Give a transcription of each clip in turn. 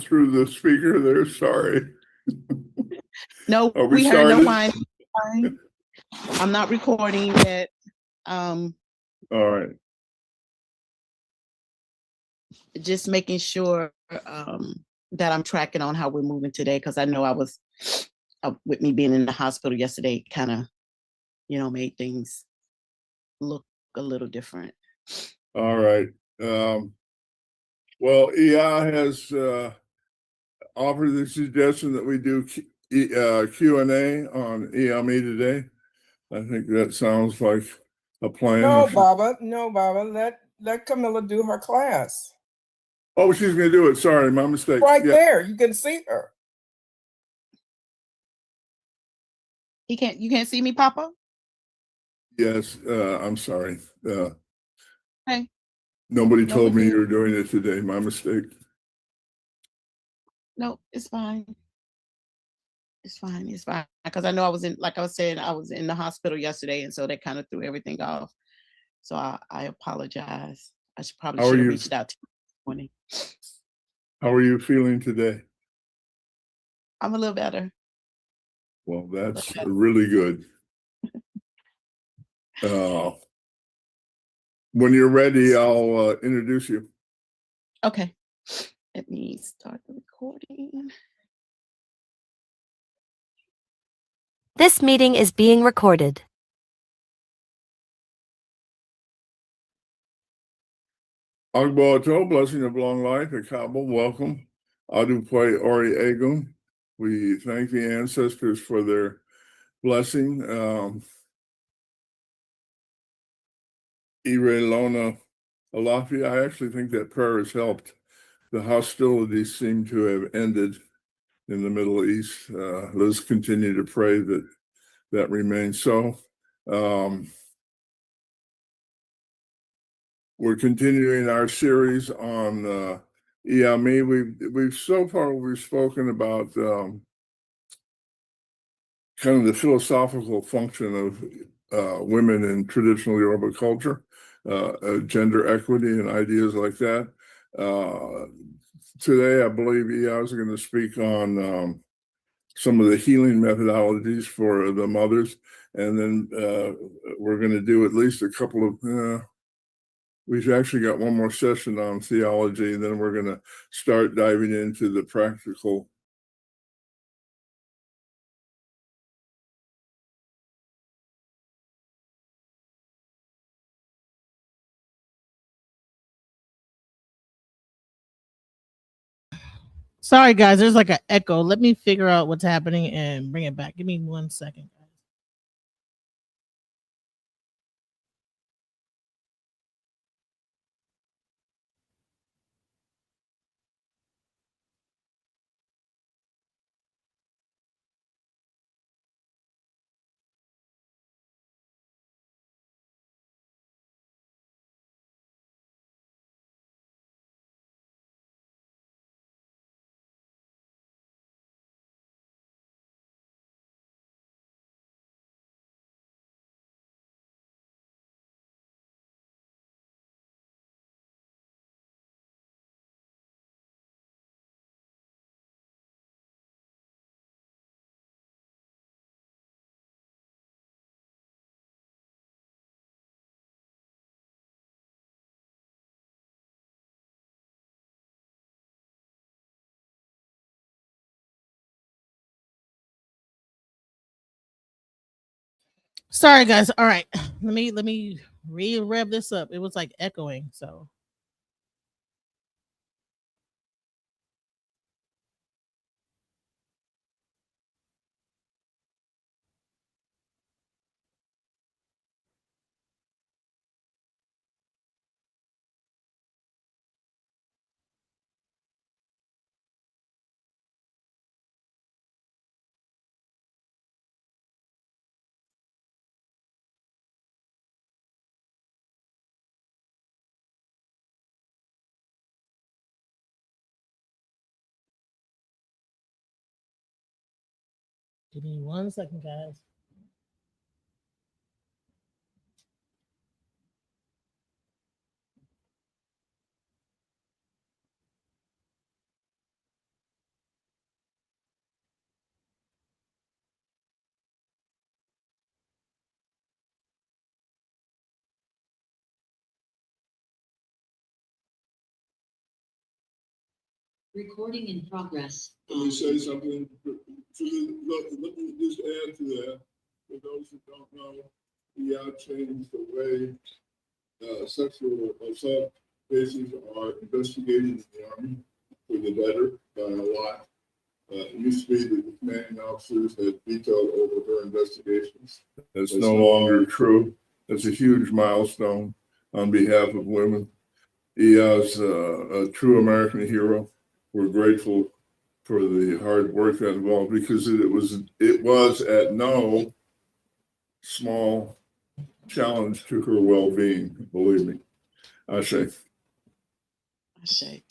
through the speaker there. Sorry. No, Are we heard no started? whine. I'm not recording yet. All right. Just making sure that I'm tracking on how we're moving today, because I know I was with me being in the hospital yesterday, kind of, made things look a little different. All right. Well, Iya has offered the suggestion that we do Q&A on Iyami today. I think that sounds like a plan. No, Baba. Let Camilla do her class. Oh, she's going to do it. Sorry, my mistake. Right there. You can see her. You can't see me, Papa? Yes, I'm sorry. Okay. Nobody told me you were doing it today. My mistake. No, it's fine. It's fine. It's fine. Because I know I was in, like I was saying, I was in the hospital yesterday, and so that kind of threw everything off. So I apologize. I should have reached out to you this morning. How are you feeling today? I'm a little better. Well, that's really good. When you're ready, I'll introduce you. Okay. Let me start the recording. This meeting is being recorded. Agbo Ato, blessing of long life, Akabo, welcome. Adupwe Ori Egun. We thank the ancestors for their blessing. Ire Lona Alafi, I actually think that prayer has helped. The hostilities seem to have ended in the Middle East. Let's continue to pray that that remains so. We're continuing our series on Iyami. We've so far spoken about kind of the philosophical function of women in traditional Yoruba culture, gender equity and ideas like that. Today, I believe Iya is going to speak on some of the healing methodologies for the mothers, and then we're going to do at least a couple of. We've actually got one more session on theology, and then we're going to start diving into the practical. Sorry, guys. There's like an echo. Let me figure out what's happening and bring it back. Give me 1 second. Sorry, guys. All right, let me rev this up. It was like echoing, so. Give me 1 second, guys. Recording in progress. Let me say something. Let me just add to that. For those who don't know, Iya changed the way sexual assault cases are investigated in the Army for the better by a lot. It used to be that the commanding officers had veto over her investigations. That's no longer true. That's a huge milestone on behalf of women. Iya's a true American hero. We're grateful for the hard work that involved because it was at no small challenge to her well-being, believe me. Ashe. Ashe.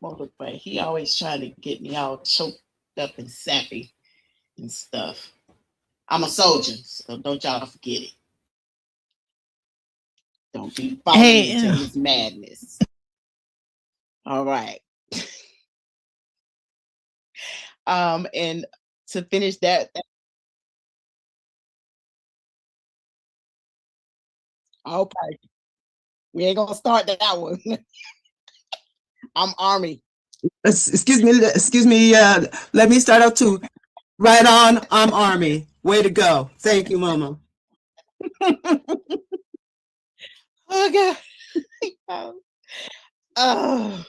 Motorbike. He always trying to get me all choked up and sappy and stuff. I'm a soldier, so don't y'all forget it. Don't be falling Hey, into his madness. All right. And to finish that okay. We ain't gonna start that one. I'm Army. Excuse me. Let me start out too. Right on. I'm Army. Way to go. Thank you, Mama. Oh God. Oh.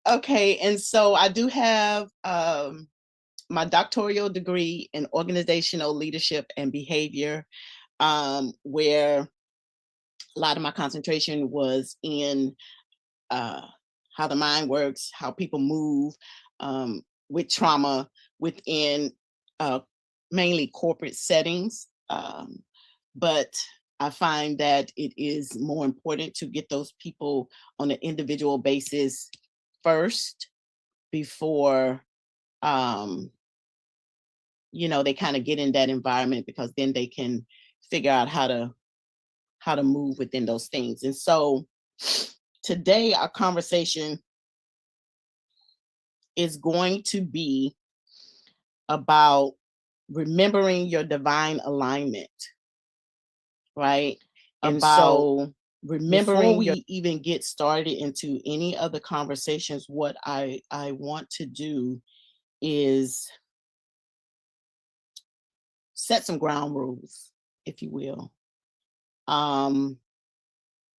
Okay, and so I do have my doctoral degree in organizational leadership and behavior, where a lot of my concentration was in how the mind works, how people move with trauma within mainly corporate settings. But I find that it is more important to get those people on an individual basis first before they kind of get in that environment, because then they can figure out how to move within those things. And so today our conversation is going to be about remembering your divine alignment, right? And so remembering, before we even get started into any other conversations, what I want to do is set some ground rules, if you will. And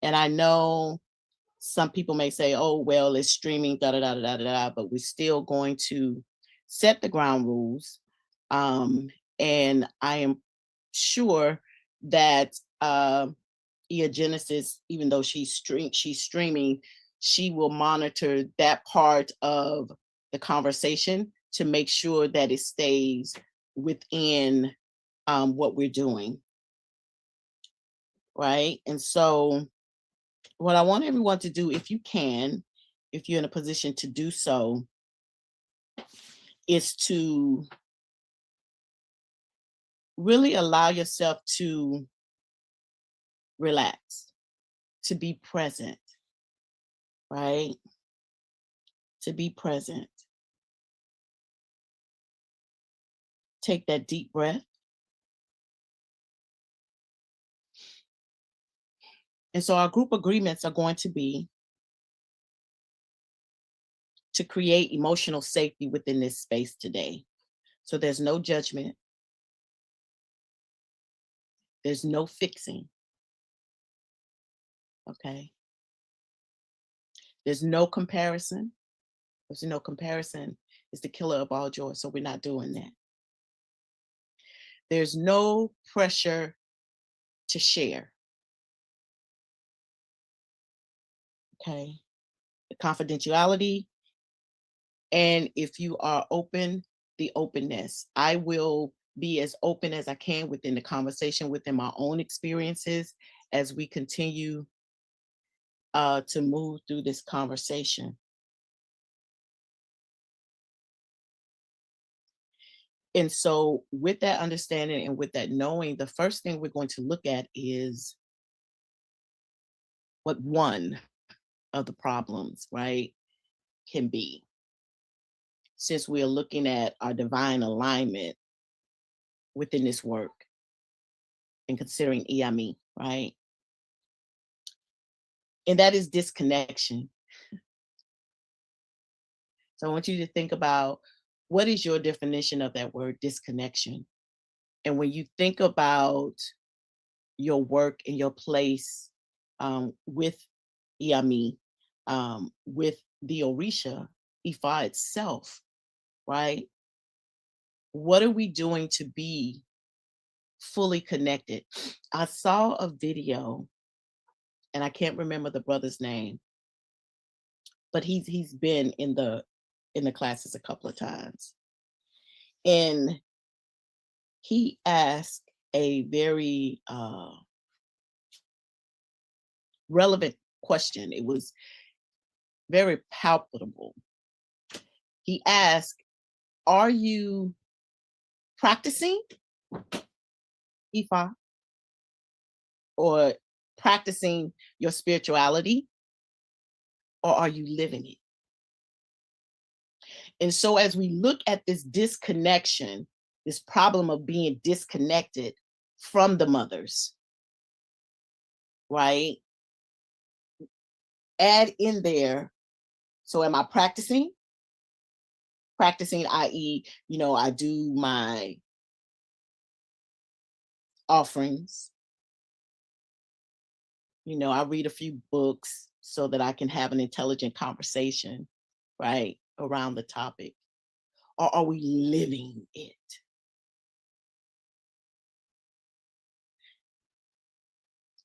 I know some people may say, oh, well, it's streaming, but we're still going to set the ground rules. And I am sure that Genesis, even though she's streaming, she will monitor that part of the conversation to make sure that it stays within what we're doing, right? And so what I want everyone to do, if you can, if you're in a position to do so, is to really allow yourself to relax, to be present, right? To be present. Take that deep breath. And so our group agreements are going to be to create emotional safety within this space today. So there's no judgment. There's no fixing. Okay. There's no comparison. There's no comparison. It's the killer of all joy. So we're not doing that. There's no pressure to share. Okay. The confidentiality. And if you are open, the openness. I will be as open as I can within the conversation, within my own experiences, as we continue to move through this conversation. And so with that understanding and with that knowing, the first thing we're going to look at is what one of the problems, right, can be. Since we are looking at our divine alignment within this work and considering Iyami, right? And that is disconnection. So I want you to think about, what is your definition of that word disconnection? And when you think about your work and your place with Iyami, with the Orisha Ifa itself, right? What are we doing to be fully connected? I saw a video, and I can't remember the brother's name, but he's been in the classes a couple of times, and he asked a very relevant question. It was very palpable. He asked, are you practicing Ifa, or practicing your spirituality, or are you living it? And so as we look at this disconnection, this problem of being disconnected from the mothers, right? Add in there, so am I practicing? Practicing, i.e., I do my offerings. I read a few books so that I can have an intelligent conversation, right, around the topic. Or are we living it?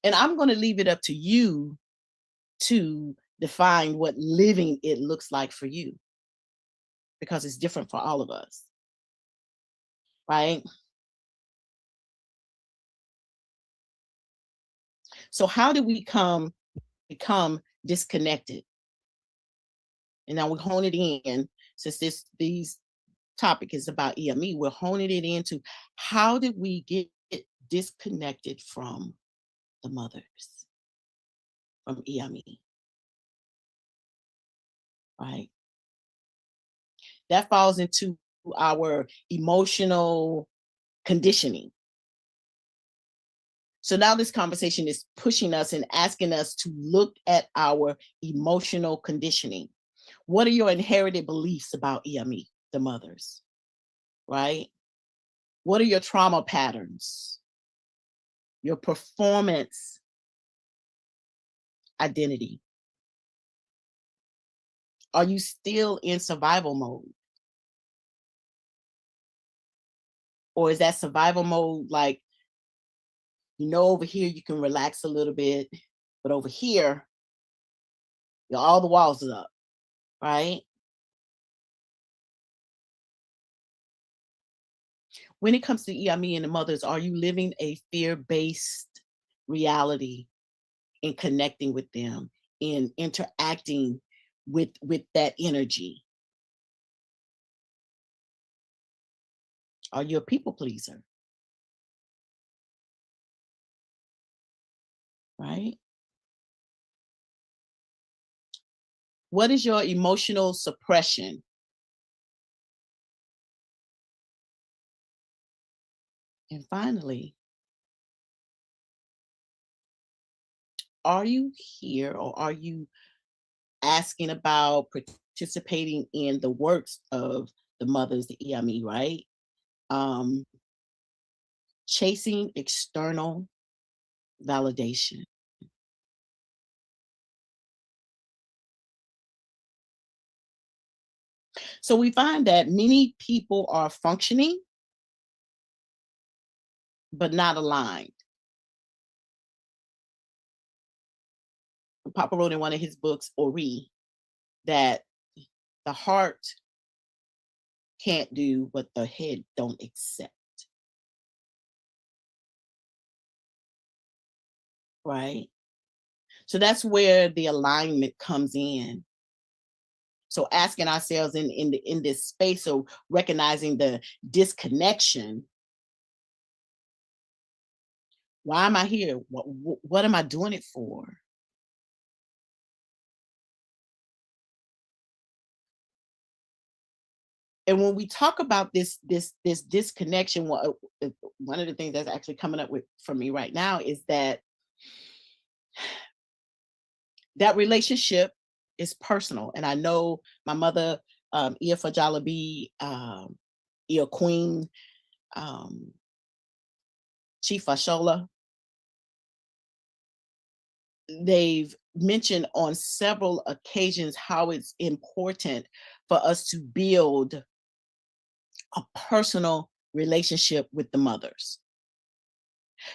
And I'm going to leave it up to you to define what living it looks like for you, because it's different for all of us, right? So how do we become disconnected? And now we hone it in, since these topic is about Iyami, we're honing it into, how did we get disconnected from the mothers, from Iyami, right? That falls into our emotional conditioning. So now this conversation is pushing us and asking us to look at our emotional conditioning. What are your inherited beliefs about Iyami, the mothers, right? What are your trauma patterns? Your performance identity? Are you still in survival mode? Or is that survival mode like, over here you can relax a little bit, but over here, all the walls are up, right? When it comes to Iyami and the mothers, are you living a fear-based reality in connecting with them, in interacting with that energy? Are you a people pleaser? Right? What is your emotional suppression? And finally, are you here, or are you asking about participating in the works of the mothers, the Iyami, right? Chasing external validation. So we find that many people are functioning, but not aligned. Papa wrote in one of his books, Ori, that the heart can't do what the head don't accept. Right? So that's where the alignment comes in. So asking ourselves in this space of recognizing the disconnection. Why am I here? What am I doing it for? And when we talk about this disconnection, one of the things that's actually coming up for me right now is that relationship is personal. And I know my mother Ifa Jalabi, Ia Queen, Chief Ashola. They've mentioned on several occasions how it's important for us to build a personal relationship with the mothers.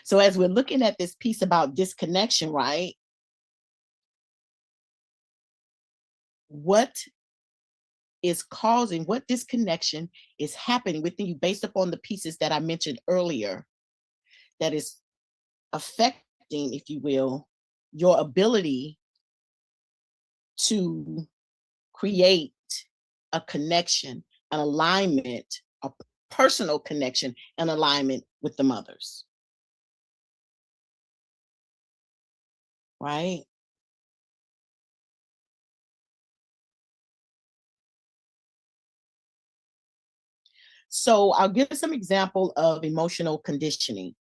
So as we're looking at this piece about disconnection, right? What disconnection is happening within you based upon the pieces that I mentioned earlier that is affecting, if you will, your ability to create a connection, an alignment, a personal connection and alignment with the mothers. Right? So I'll give some example of emotional conditioning,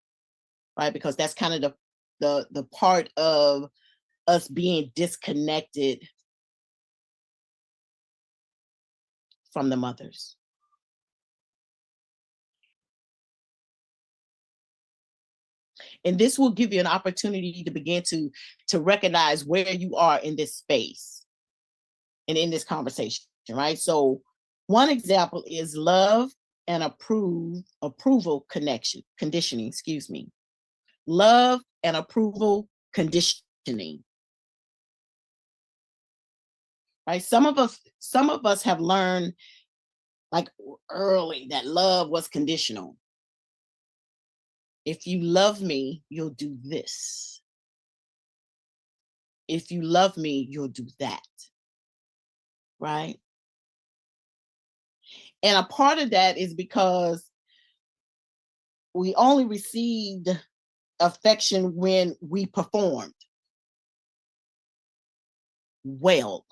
right? Because that's kind of the part of us being disconnected from the mothers. And this will give you an opportunity to begin to recognize where you are in this space and in this conversation, right? So one example is love and approval conditioning, excuse me. Love and approval conditioning. Right? Some of us have learned like early that love was conditional. If you love me, you'll do this. If you love me, you'll do that. Right? And a part of that is because we only received affection when we performed well.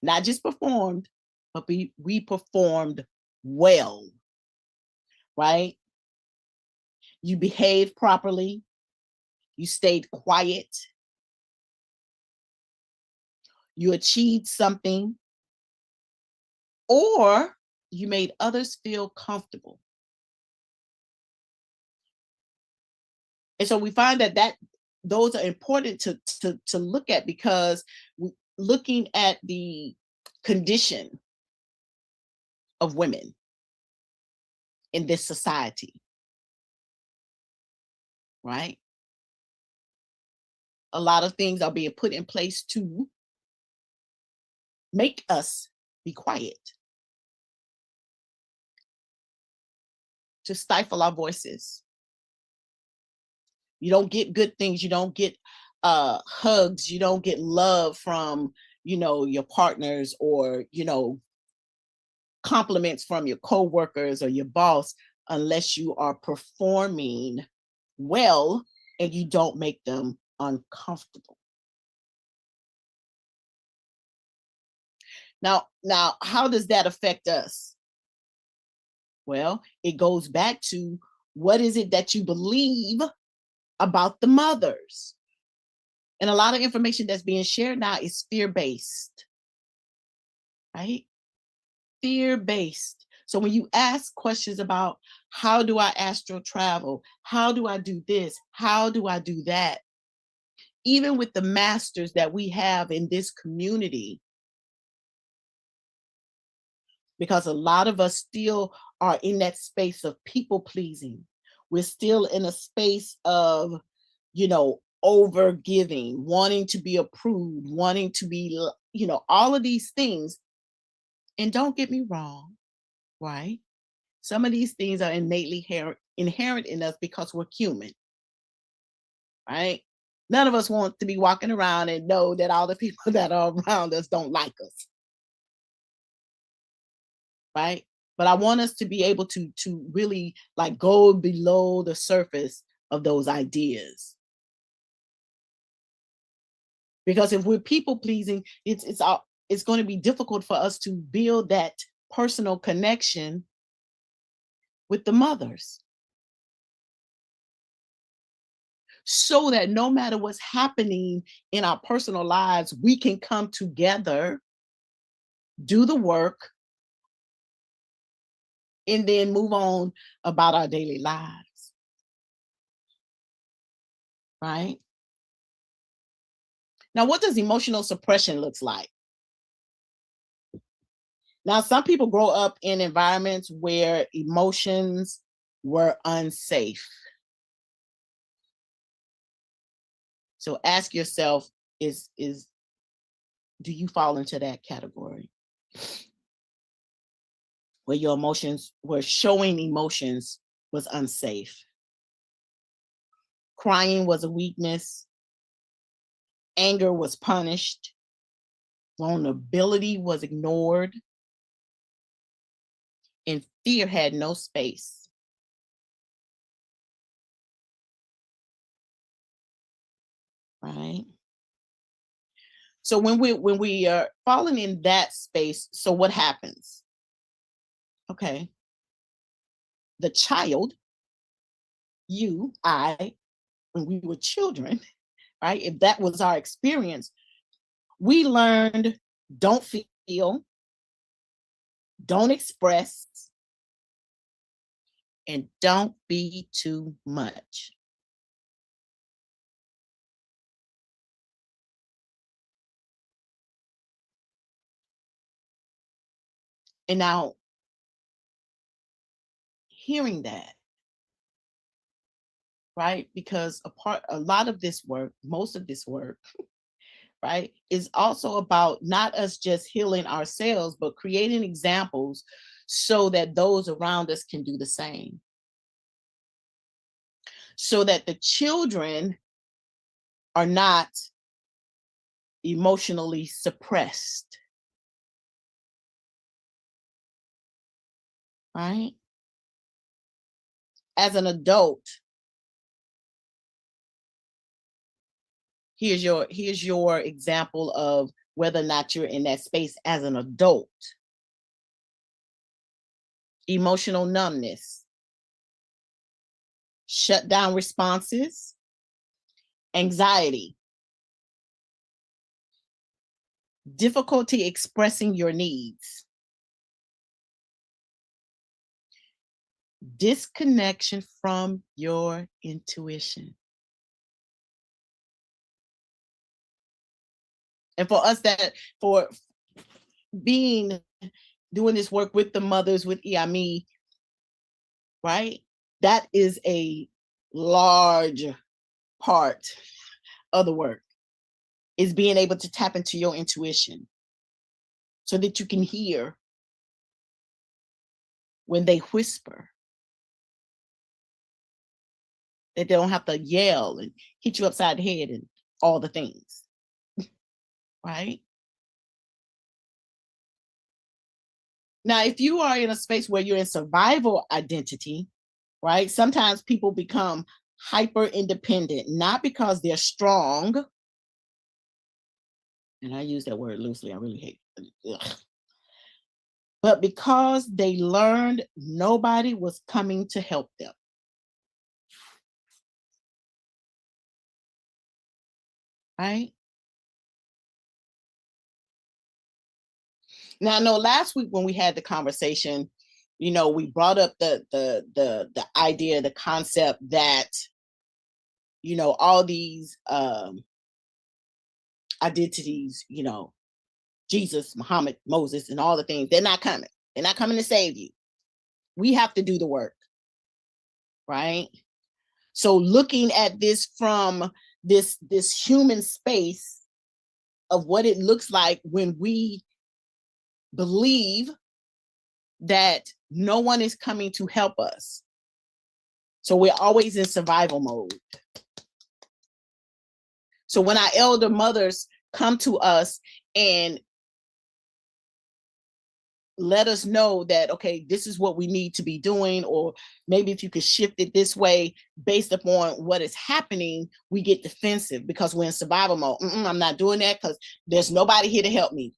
Not just performed, but we performed well. Right? You behaved properly. You stayed quiet. You achieved something. Or you made others feel comfortable. And so we find that those are important to look at, because looking at the condition of women in this society, right? A lot of things are being put in place to make us be quiet, to stifle our voices. You don't get good things. You don't get hugs. You don't get love from, your partners, or, compliments from your coworkers or your boss, unless you are performing well and you don't make them uncomfortable. Now, how does that affect us? Well, it goes back to, what is it that you believe about the mothers? And a lot of information that's being shared now is fear-based, right? Fear-based. So when you ask questions about, how do I astral travel? How do I do this? How do I do that? Even with the masters that we have in this community, because a lot of us still are in that space of people pleasing. We're still in a space of, over giving, wanting to be approved, wanting to be, all of these things. And don't get me wrong, right? Some of these things are innately inherent in us because we're human, right? None of us want to be walking around and know that all the people that are around us don't like us, right? But I want us to be able to really like go below the surface of those ideas. Because if we're people pleasing, it's going to be difficult for us to build that personal connection with the mothers, so that no matter what's happening in our personal lives, we can come together do the work, and then move on about our daily lives. Right? Now, what does emotional suppression looks like? Now, some people grow up in environments where emotions were unsafe. So ask yourself, do you fall into that category? Where your emotions, where showing emotions was unsafe. Crying was a weakness. Anger was punished. Vulnerability was ignored. And fear had no space. Right? So when we are falling in that space, so what happens? Okay. The child, you, I, when we were children, right? If that was our experience, we learned don't feel, don't express, and don't be too much. And now, hearing that, right? Because a lot of this work, most of this work, right, is also about not us just healing ourselves, but creating examples so that those around us can do the same. So that the children are not emotionally suppressed. Right? As an adult, here's your example of whether or not you're in that space as an adult. Emotional numbness, shut down responses, anxiety, difficulty expressing your needs, disconnection from your intuition. And for us for doing this work with the mothers, with Iyami, right? That is a large part of the work, is being able to tap into your intuition so that you can hear when they whisper, that they don't have to yell and hit you upside the head and all the things, right? Now, if you are in a space where you're in survival identity, right? Sometimes people become hyper independent, not because they're strong. And I use that word loosely, I really hate it. But because they learned nobody was coming to help them. Right? Now, I know last week when we had the conversation, we brought up the idea, the concept that, all these identities, Jesus, Muhammad, Moses, and all the things, they're not coming. They're not coming to save you. We have to do the work, right? So looking at this from this human space of what it looks like when we believe that no one is coming to help us. So we're always in survival mode. So when our elder mothers come to us and let us know that, okay, this is what we need to be doing, or maybe if you could shift it this way based upon what is happening, we get defensive because we're in survival mode. I'm not doing that because there's nobody here to help me.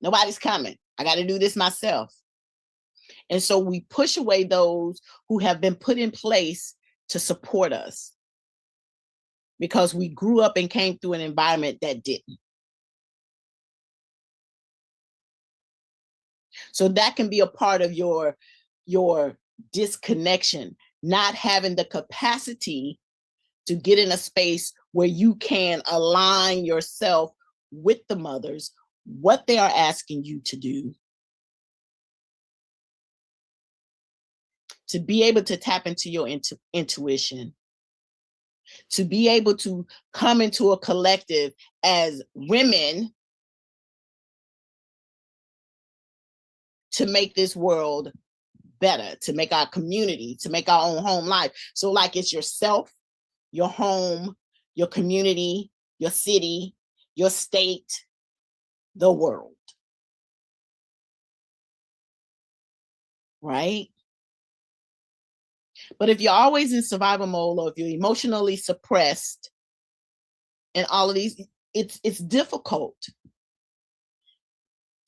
Nobody's coming. I got to do this myself. And so we push away those who have been put in place to support us because we grew up and came through an environment that didn't. So that can be a part of your disconnection, not having the capacity to get in a space where you can align yourself with the mothers, what they are asking you to do, to be able to tap into your intuition, to be able to come into a collective as women to make this world better, to make our community, to make our own home life. So like it's yourself, your home, your community, your city, your state, the world. Right? But if you're always in survival mode, or if you're emotionally suppressed and all of these, it's difficult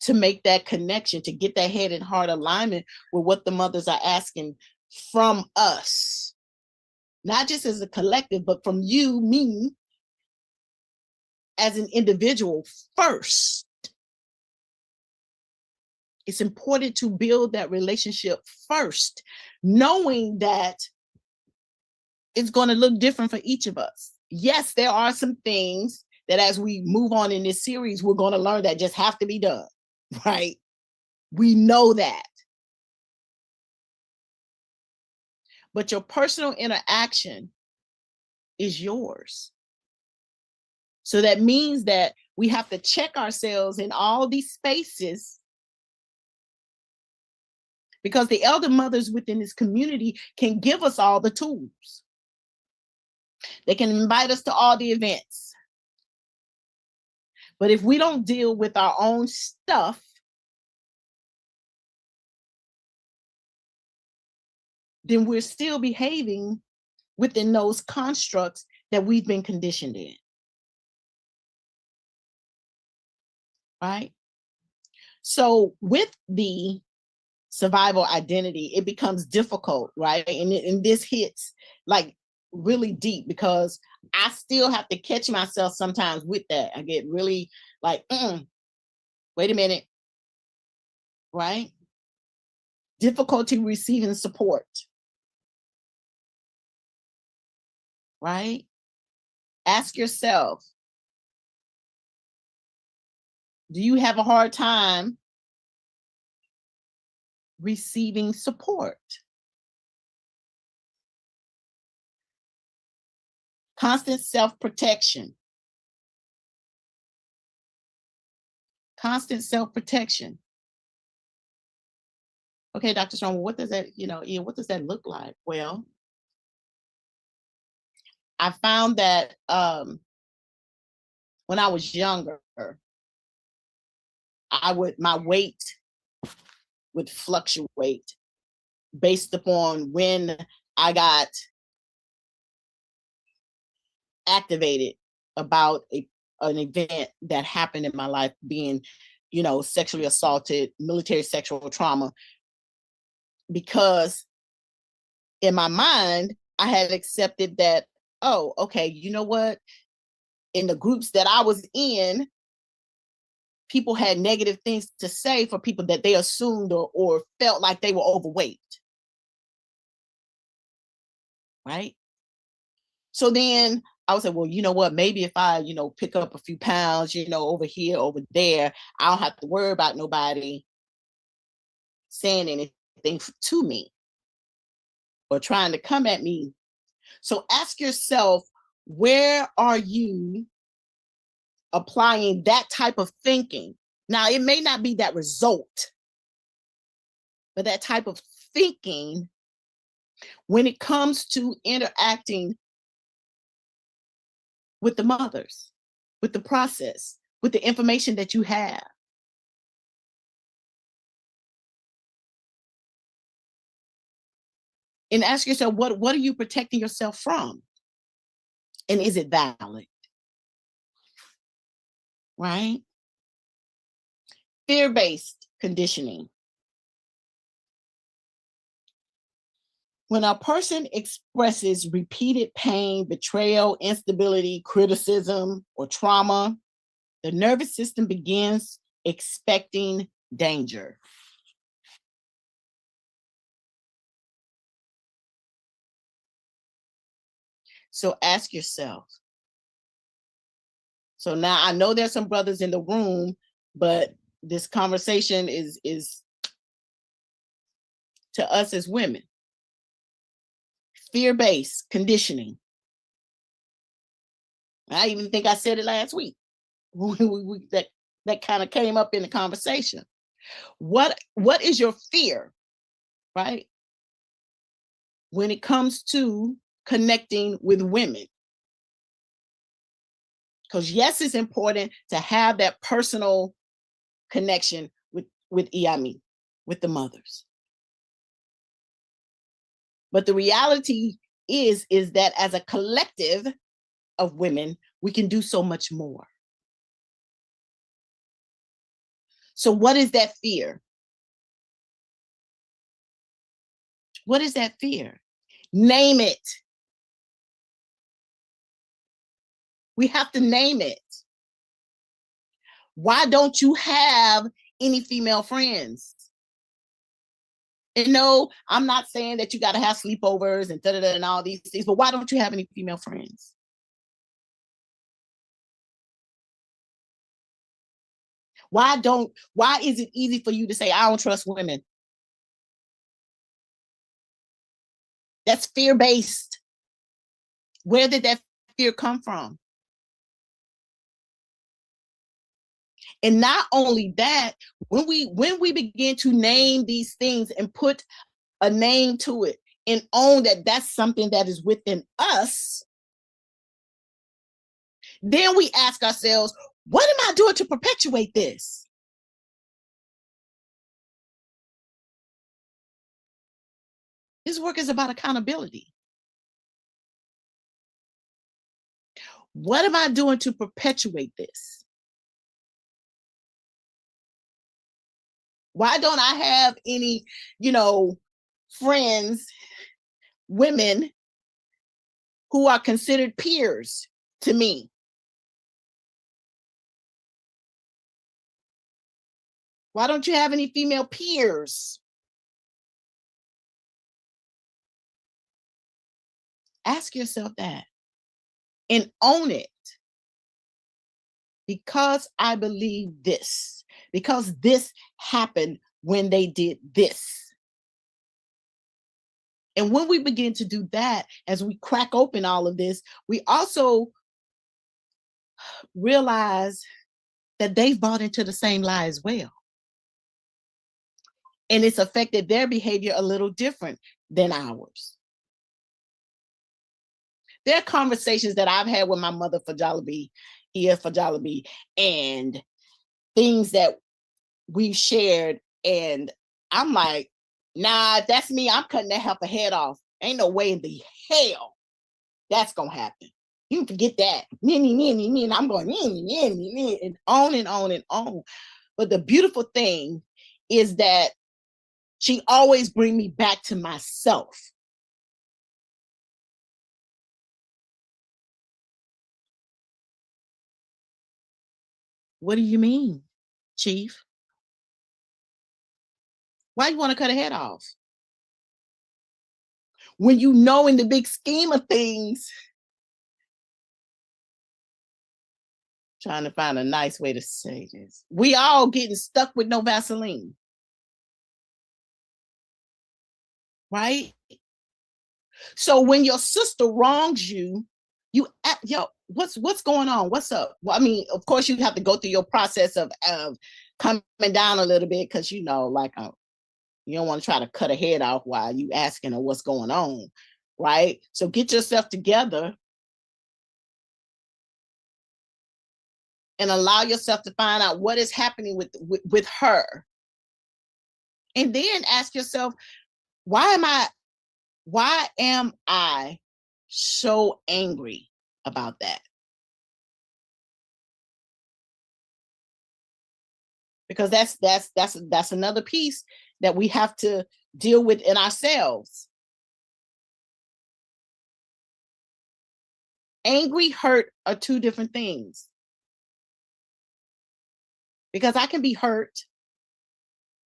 to make that connection, to get that head and heart alignment with what the mothers are asking from us. Not just as a collective, but from you, me, as an individual first. It's important to build that relationship first, knowing that it's going to look different for each of us. Yes, there are some things that as we move on in this series, we're going to learn that just have to be done, right? We know that. But your personal interaction is yours. So that means that we have to check ourselves in all these spaces, because the elder mothers within this community can give us all the tools. They can invite us to all the events. But if we don't deal with our own stuff, then we're still behaving within those constructs that we've been conditioned in. Right? So with the survival identity, it becomes difficult, right? And this hits like really deep, because I still have to catch myself sometimes with that. I get really like, wait a minute, right? Difficulty receiving support, right? Ask yourself, do you have a hard time receiving support? Constant self-protection. Constant self-protection. Okay, Dr. Strong, what does that, what does that look like? Well, I found that when I was younger, my weight would fluctuate based upon when I got activated about an event that happened in my life, being, sexually assaulted, military sexual trauma, because in my mind, I had accepted that, oh, okay, you know what? In the groups that I was in, people had negative things to say for people that they assumed or felt like they were overweight. Right? So then I would say, well, you know what? Maybe if I, pick up a few pounds, over here, over there, I don't have to worry about nobody saying anything to me or trying to come at me. So ask yourself, where are you applying that type of thinking? Now, it may not be that result, but that type of thinking when it comes to interacting with the mothers, with the process, with the information that you have. And ask yourself, what are you protecting yourself from? And is it valid? Right? Fear-based conditioning. When a person expresses repeated pain, betrayal, instability, criticism, or trauma, the nervous system begins expecting danger. So ask yourself. So now I know there's some brothers in the room, but this conversation is to us as women. Fear-based conditioning. I even think I said it last week. That kind of came up in the conversation. What is your fear, right? When it comes to connecting with women. Because yes, it's important to have that personal connection with Iyami, with the mothers. But the reality is that as a collective of women, we can do so much more. So what is that fear? What is that fear? Name it. We have to name it. Why don't you have any female friends? And no, I'm not saying that you got to have sleepovers and da-da-da and all these things, but why don't you have any female friends? Why is it easy for you to say, I don't trust women? That's fear-based. Where did that fear come from? And not only that, when we begin to name these things and put a name to it and own that that's something that is within us, then we ask ourselves, what am I doing to perpetuate this? This work is about accountability. What am I doing to perpetuate this? Why don't I have any, friends, women who are considered peers to me? Why don't you have any female peers? Ask yourself that and own it. Because I believe this, because this happened when they did this. And when we begin to do that, as we crack open all of this, we also realize that they've bought into the same lie as well. And it's affected their behavior a little different than ours. There are conversations that I've had with my mother for Jollibee, and things that we've shared. And I'm like, nah, that's me. I'm cutting that heifer head off. Ain't no way in the hell that's gonna happen. You can forget that. And I'm going, and on and on and on. But the beautiful thing is that she always brings me back to myself. What do you mean, Chief? Why you want to cut a head off? When you know in the big scheme of things, trying to find a nice way to say this, we all getting stuck with no Vaseline. Right? So when your sister wrongs you, what's going on? What's up? Well, I mean, of course, you have to go through your process of coming down a little bit, because you don't want to try to cut a head off while you asking her what's going on, right? So get yourself together and allow yourself to find out what is happening with her. And then ask yourself, why am I so angry about that? Because that's another piece that we have to deal with in ourselves. Angry, hurt are two different things. Because I can be hurt,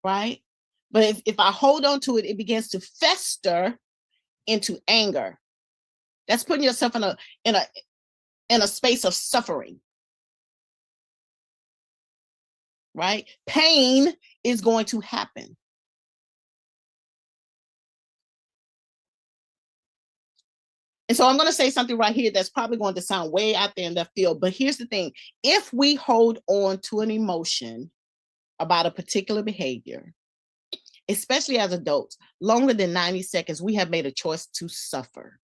right? But if I hold on to it, it begins to fester into anger. That's putting yourself in a space of suffering. Right? Pain is going to happen. And so I'm going to say something right here that's probably going to sound way out there in left field. But here's the thing. If we hold on to an emotion about a particular behavior, especially as adults, longer than 90 seconds, we have made a choice to suffer.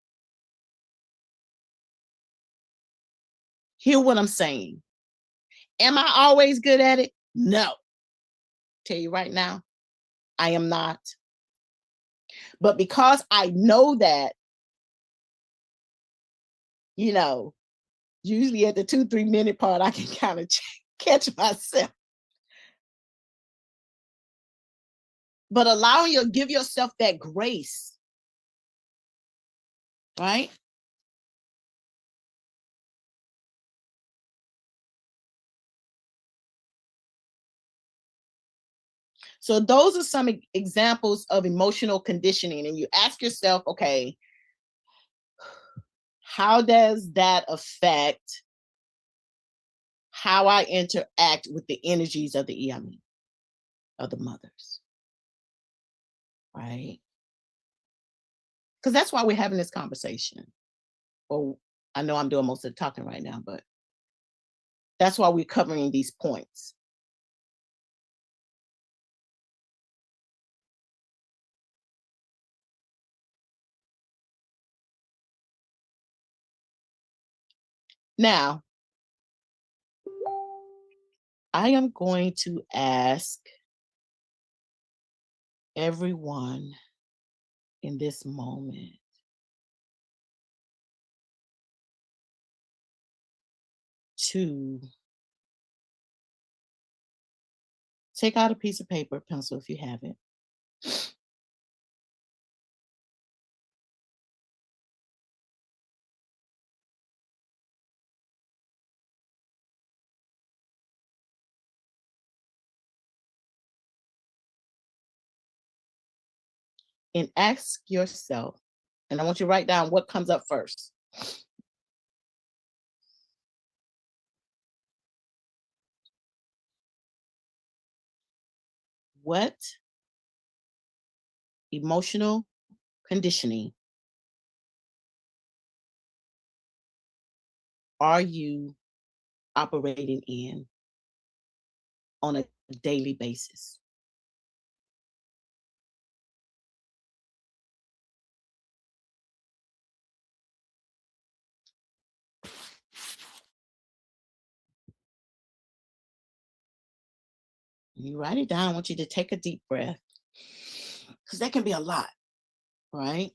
Hear what I'm saying. Am I always good at it? No. Tell you right now, I am not. But because I know that, you know, usually at the 2-3 minute part, I can kind of catch myself. But give yourself that grace, right? So those are some examples of emotional conditioning. And you ask yourself, okay, how does that affect how I interact with the energies of the Iyami, of the mothers, right? Because that's why we're having this conversation. Well, I know I'm doing most of the talking right now, but that's why we're covering these points. Now, I am going to ask everyone in this moment to take out a piece of paper, pencil if you have it. And ask yourself, and I want you to write down what comes up first. What emotional conditioning are you operating in on a daily basis? You write it down. I want you to take a deep breath, because that can be a lot, right?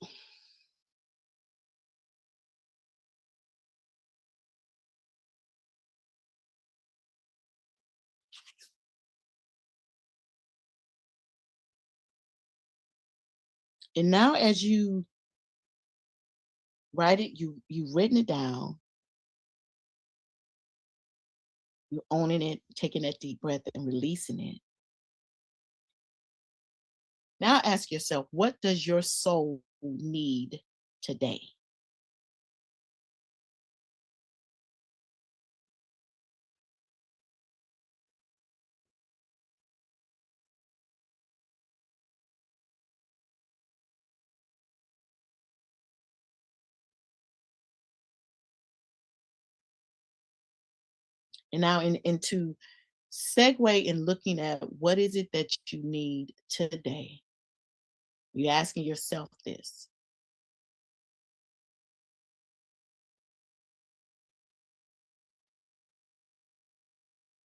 And now as you write it, you've written it down, you're owning it, taking that deep breath and releasing it. Now ask yourself, what does your soul need today? And now into segue in looking at what is it that you need today. You're asking yourself this.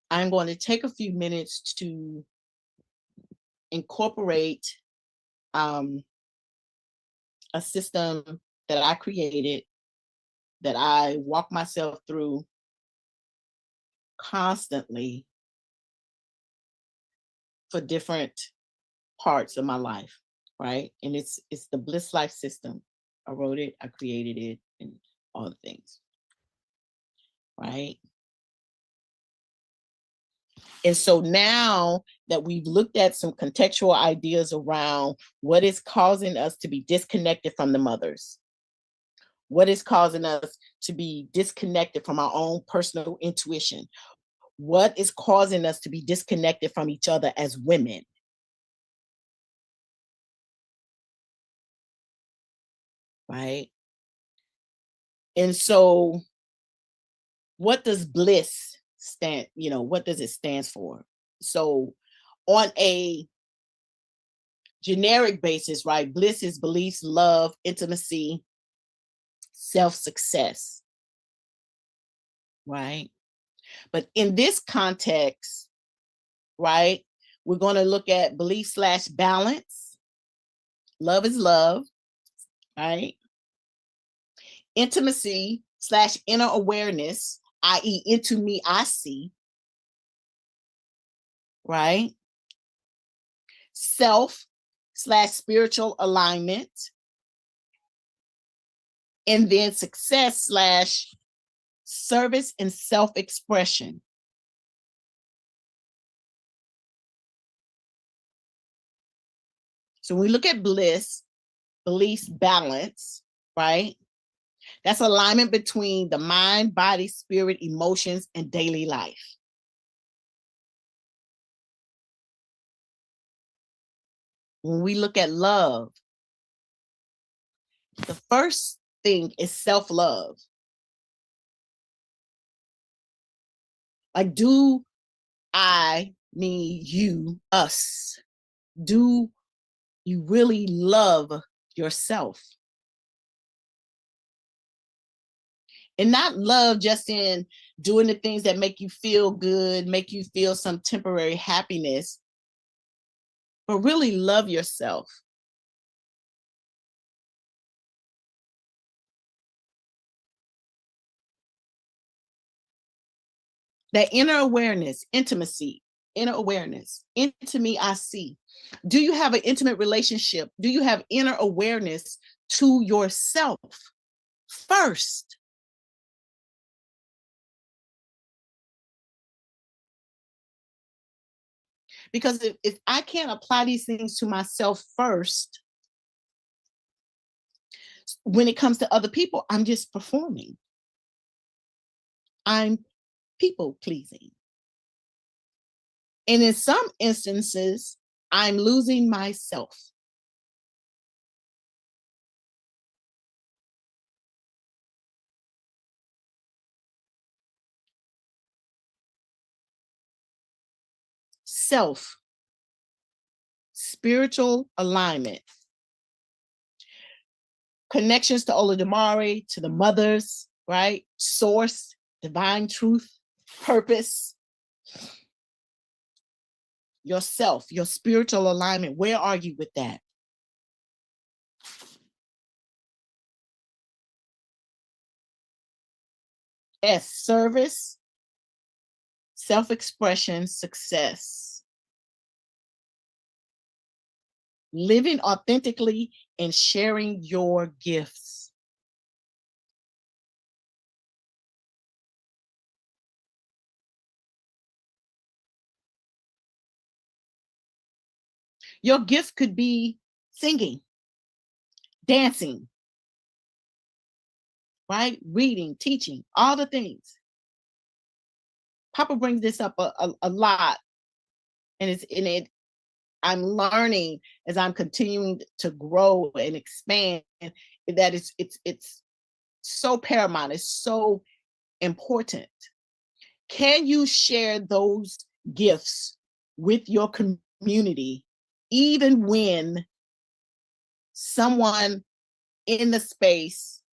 I'm going to take a few minutes to incorporate a system that I created, that I walk myself through constantly for different parts of my life, right? And it's the Bliss Life system. I wrote it, I created it, and all the things, right? And so now that we've looked at some contextual ideas around what is causing us to be disconnected from the mothers, What is causing us to be disconnected from our own personal intuition? What is causing us to be disconnected from each other as women? Right? And so what does bliss stand, what does it stand for? So on a generic basis, right, bliss is beliefs, love, intimacy, self-success, right? But in this context, right, we're going to look at belief/balance. Love is love, right? Intimacy/inner awareness, i.e., into me, I see, right? Self/spiritual alignment. And then success/service and self-expression. So when we look at bliss, beliefs, balance, right? That's alignment between the mind, body, spirit, emotions, and daily life. When we look at love, the first thing is self-love. Like, do I, me, you, us, do you really love yourself? And not love just in doing the things that make you feel good, make you feel some temporary happiness, but really love yourself. That inner awareness, intimacy, inner awareness, into me, I see. Do you have an intimate relationship? Do you have inner awareness to yourself first? Because if I can't apply these things to myself first, when it comes to other people, I'm just performing. I'm people pleasing. And in some instances, I'm losing myself. Self, spiritual alignment, connections to Olodumare, to the mothers, right? Source, divine truth, purpose. Yourself, your spiritual alignment. Where are you with that? S, service, self-expression, success. Living authentically and sharing your gifts. Your gift could be singing, dancing, right? Reading, teaching, all the things. Papa brings this up a lot, and it's in it. I'm learning as I'm continuing to grow and expand that it's so paramount. It's so important. Can you share those gifts with your community, even when someone in the space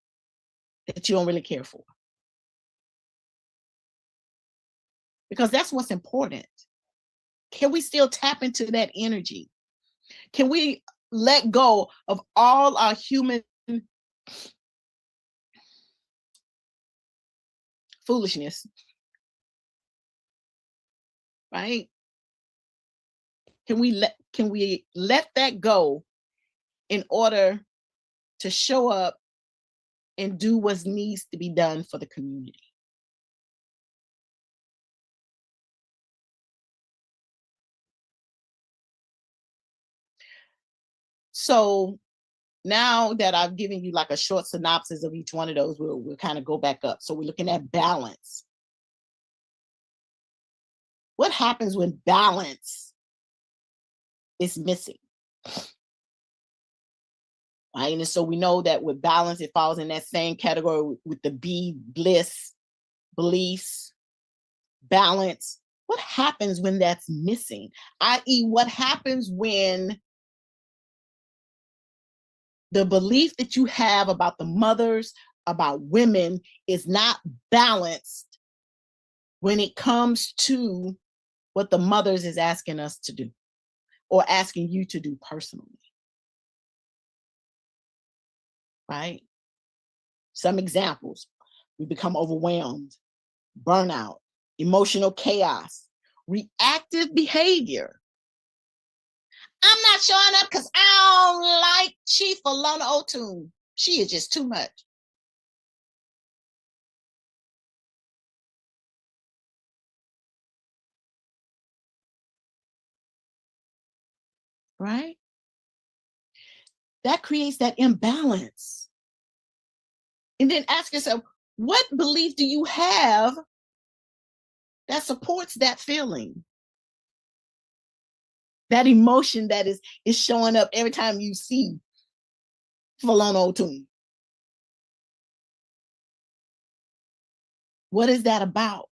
that you don't really care for? Because that's what's important. Can we still tap into that energy? Can we let go of all our human foolishness, right? Can we let that go in order to show up and do what needs to be done for the community? So Now that I've given you like a short synopsis of each one of those, we'll kind of go back up. So we're looking at balance. What happens when balance is missing? Right? And so we know that with balance, it falls in that same category with the B, bliss, beliefs, balance. What happens when that's missing? I.e., what happens when the belief that you have about the mothers, about women, is not balanced when it comes to what the mothers is asking us to do or asking you to do personally? Right? Some examples: we become overwhelmed, burnout, emotional chaos, reactive behavior. I'm not showing up because I don't like Chief Alona Otun. She is just too much. Right? That creates that imbalance. And then ask yourself, what belief do you have that supports that feeling? That emotion that is showing up every time you see Falana Otun. What is that about?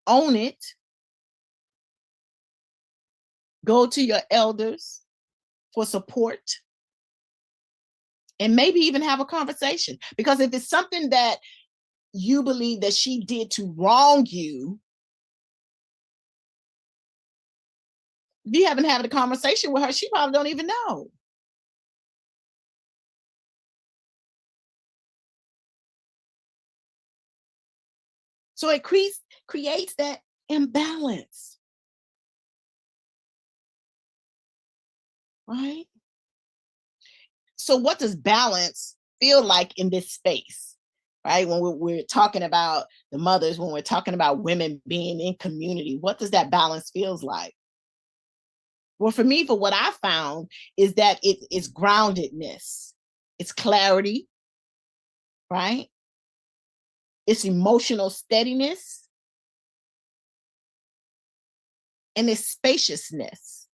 Own it. Go to your elders for support. And maybe even have a conversation. Because if it's something that you believe that she did to wrong you, if you haven't had a conversation with her, she probably don't even know. So it creates that imbalance. Right? So what does balance feel like in this space? Right? When we're talking about the mothers, when we're talking about women being in community, what does that balance feels like? Well, for me, for what I found is that it's groundedness, it's clarity, right? It's emotional steadiness, and it's spaciousness.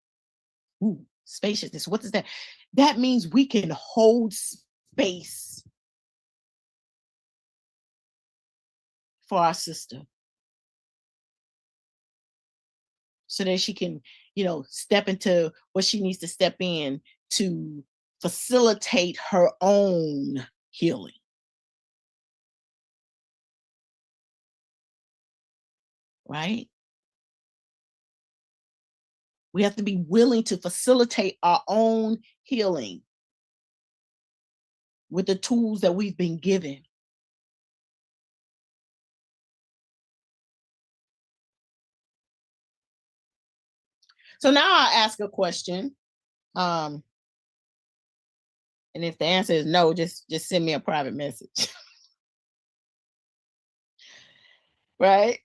Ooh, spaciousness. What does that? That means we can hold space for our sister, so that she can, step into what she needs to step in to facilitate her own healing. Right? We have to be willing to facilitate our own healing with the tools that we've been given. So now I'll ask a question. And if the answer is no, just send me a private message. Right?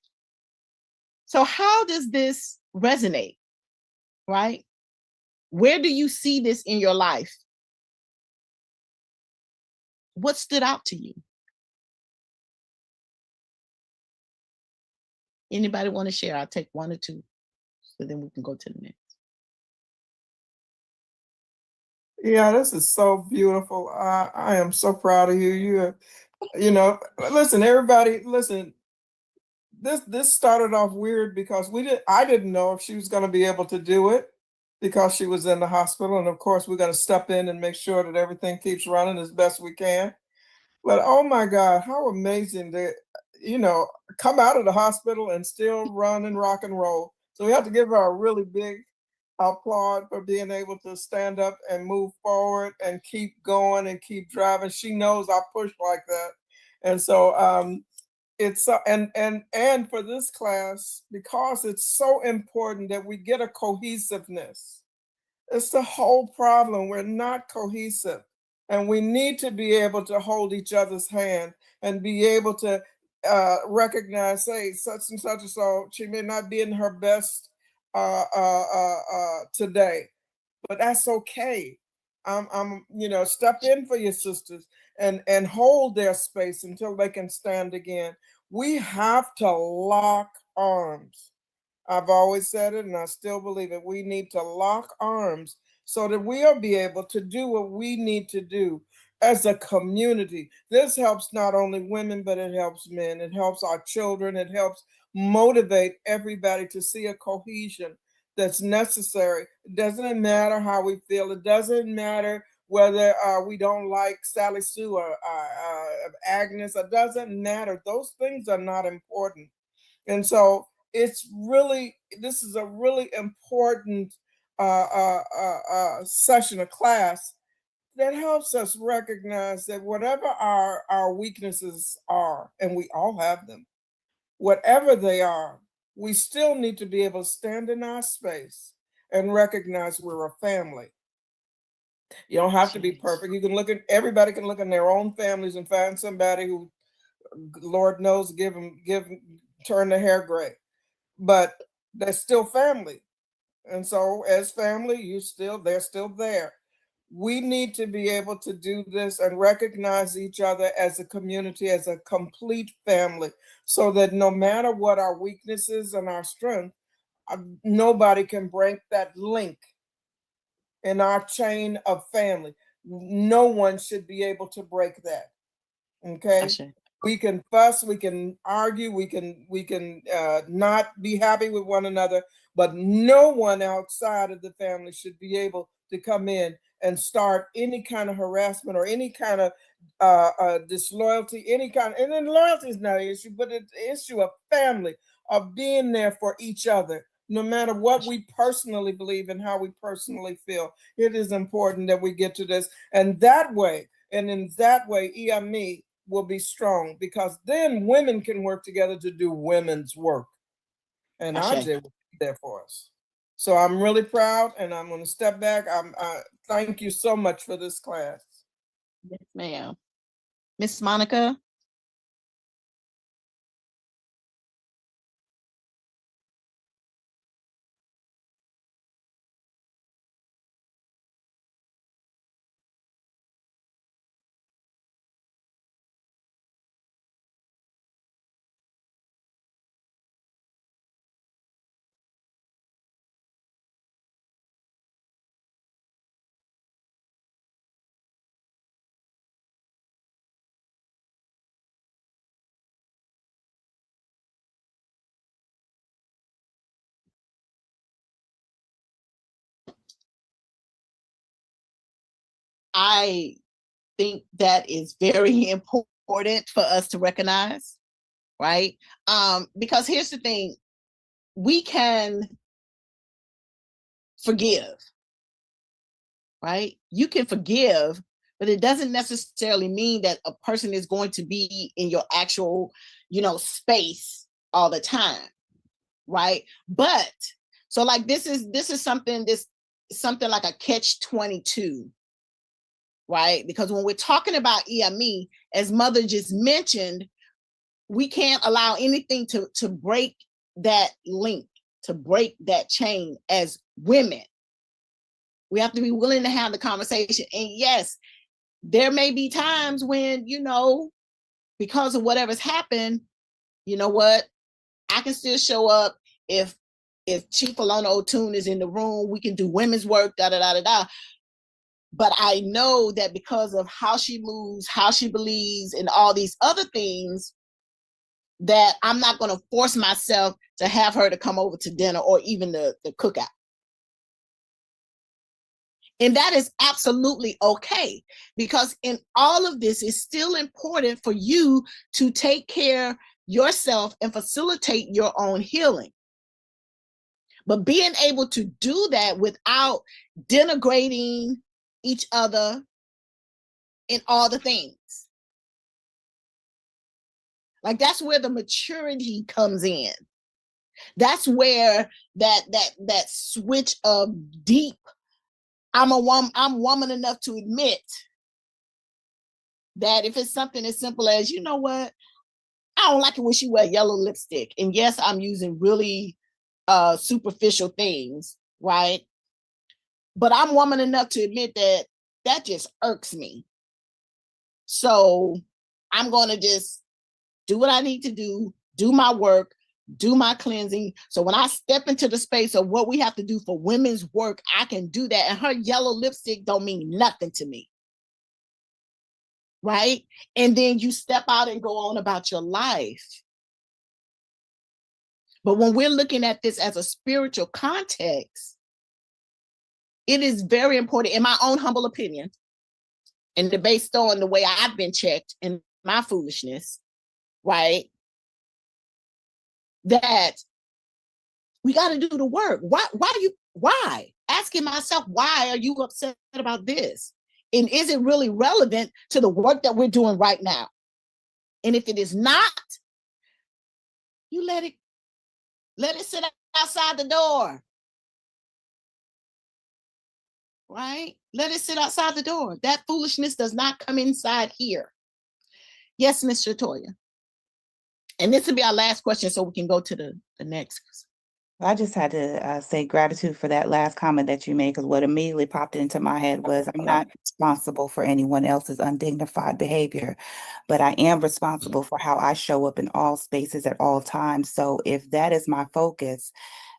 So how does this resonate? Right? Where do you see this in your life? What stood out to you? Anybody want to share? I'll take one or two, so then we can go to the next. Yeah, this is so beautiful. I am so proud of you. Listen, everybody, listen. This started off weird because I didn't know if she was going to be able to do it because she was in the hospital, and of course we're going to step in and make sure that everything keeps running as best we can. But oh my God, how amazing that come out of the hospital and still run and rock and roll. So we have to give her a really big applaud for being able to stand up and move forward and keep going and keep driving. She knows I push like that, and so it's and for this class, because it's so important that we get a cohesiveness. It's the whole problem. We're not cohesive, and we need to be able to hold each other's hand and be able to recognize, say, such and such and so. She may not be in her best today, but that's okay. step in for your sisters and hold their space until they can stand again. We have to lock arms. I've always said it and I still believe it. We need to lock arms so that we'll be able to do what we need to do as a community. This helps not only women, but it helps men. It helps our children. It helps motivate everybody to see a cohesion that's necessary. It doesn't matter how we feel. It doesn't matter whether we don't like Sally Sue or Agnes. It doesn't matter. Those things are not important. And so this is a really important session of class that helps us recognize that whatever our weaknesses are, and we all have them, whatever they are, we still need to be able to stand in our space and recognize we're a family. You don't have to be perfect. You can everybody can look in their own families and find somebody who, Lord knows, turn their hair gray, but they're still family. And so as family, they're still there. We need to be able to do this and recognize each other as a community, as a complete family, so that no matter what our weaknesses and our strength, nobody can break that link in our chain of family. No one should be able to break that. Okay? We can fuss, we can argue, we can not be happy with one another, but no one outside of the family should be able to come in and start any kind of harassment or any kind of disloyalty, and then loyalty is not an issue, but it's an issue of family, of being there for each other, no matter what we personally believe and how we personally feel. It is important that we get to this, and in that way, Iyami will be strong, because then women can work together to do women's work, and Ajay will be there for us. So I'm really proud, and I'm going to step back. Thank you so much for this class. Yes, ma'am. Miss Monica. I think that is very important for us to recognize, right? Because here's the thing, we can forgive, right? You can forgive, but it doesn't necessarily mean that a person is going to be in your actual, space all the time, right? But so like this is something like a catch-22, right? Because when we're talking about Iyami, as Mother just mentioned, we can't allow anything to break that link, to break that chain as women. We have to be willing to have the conversation. And yes, there may be times when, because of whatever's happened, you know what? I can still show up. If Chief Alona O'Toole is in the room, we can do women's work, da-da-da-da-da. But I know that because of how she moves, how she believes, and all these other things, that I'm not going to force myself to have her to come over to dinner or even the cookout. And that is absolutely okay, because in all of this, it's still important for you to take care of yourself and facilitate your own healing. But being able to do that without denigrating each other in all the things. Like, that's where the maturity comes in. That's where that switch of deep, I'm woman enough to admit that if it's something as simple as, you know what, I don't like it when she wear yellow lipstick. And yes, I'm using really superficial things, right? But I'm woman enough to admit that that just irks me. So I'm going to just do what I need to do my work, do my cleansing. So when I step into the space of what we have to do for women's work, I can do that. And her yellow lipstick don't mean nothing to me. Right? And then you step out and go on about your life. But when we're looking at this as a spiritual context, it is very important, in my own humble opinion, and based on the way I've been checked in my foolishness, right? That we got to do the work. Why? Asking myself, why are you upset about this? And is it really relevant to the work that we're doing right now? And if it is not, you let it sit outside the door. Right? Let it sit outside the door. That foolishness does not come inside here. Yes, Miss Shatoya. And this will be our last question so we can go to the next. I just had to say gratitude for that last comment that you made, because what immediately popped into my head was I'm not responsible for anyone else's undignified behavior, but I am responsible for how I show up in all spaces at all times. So if that is my focus,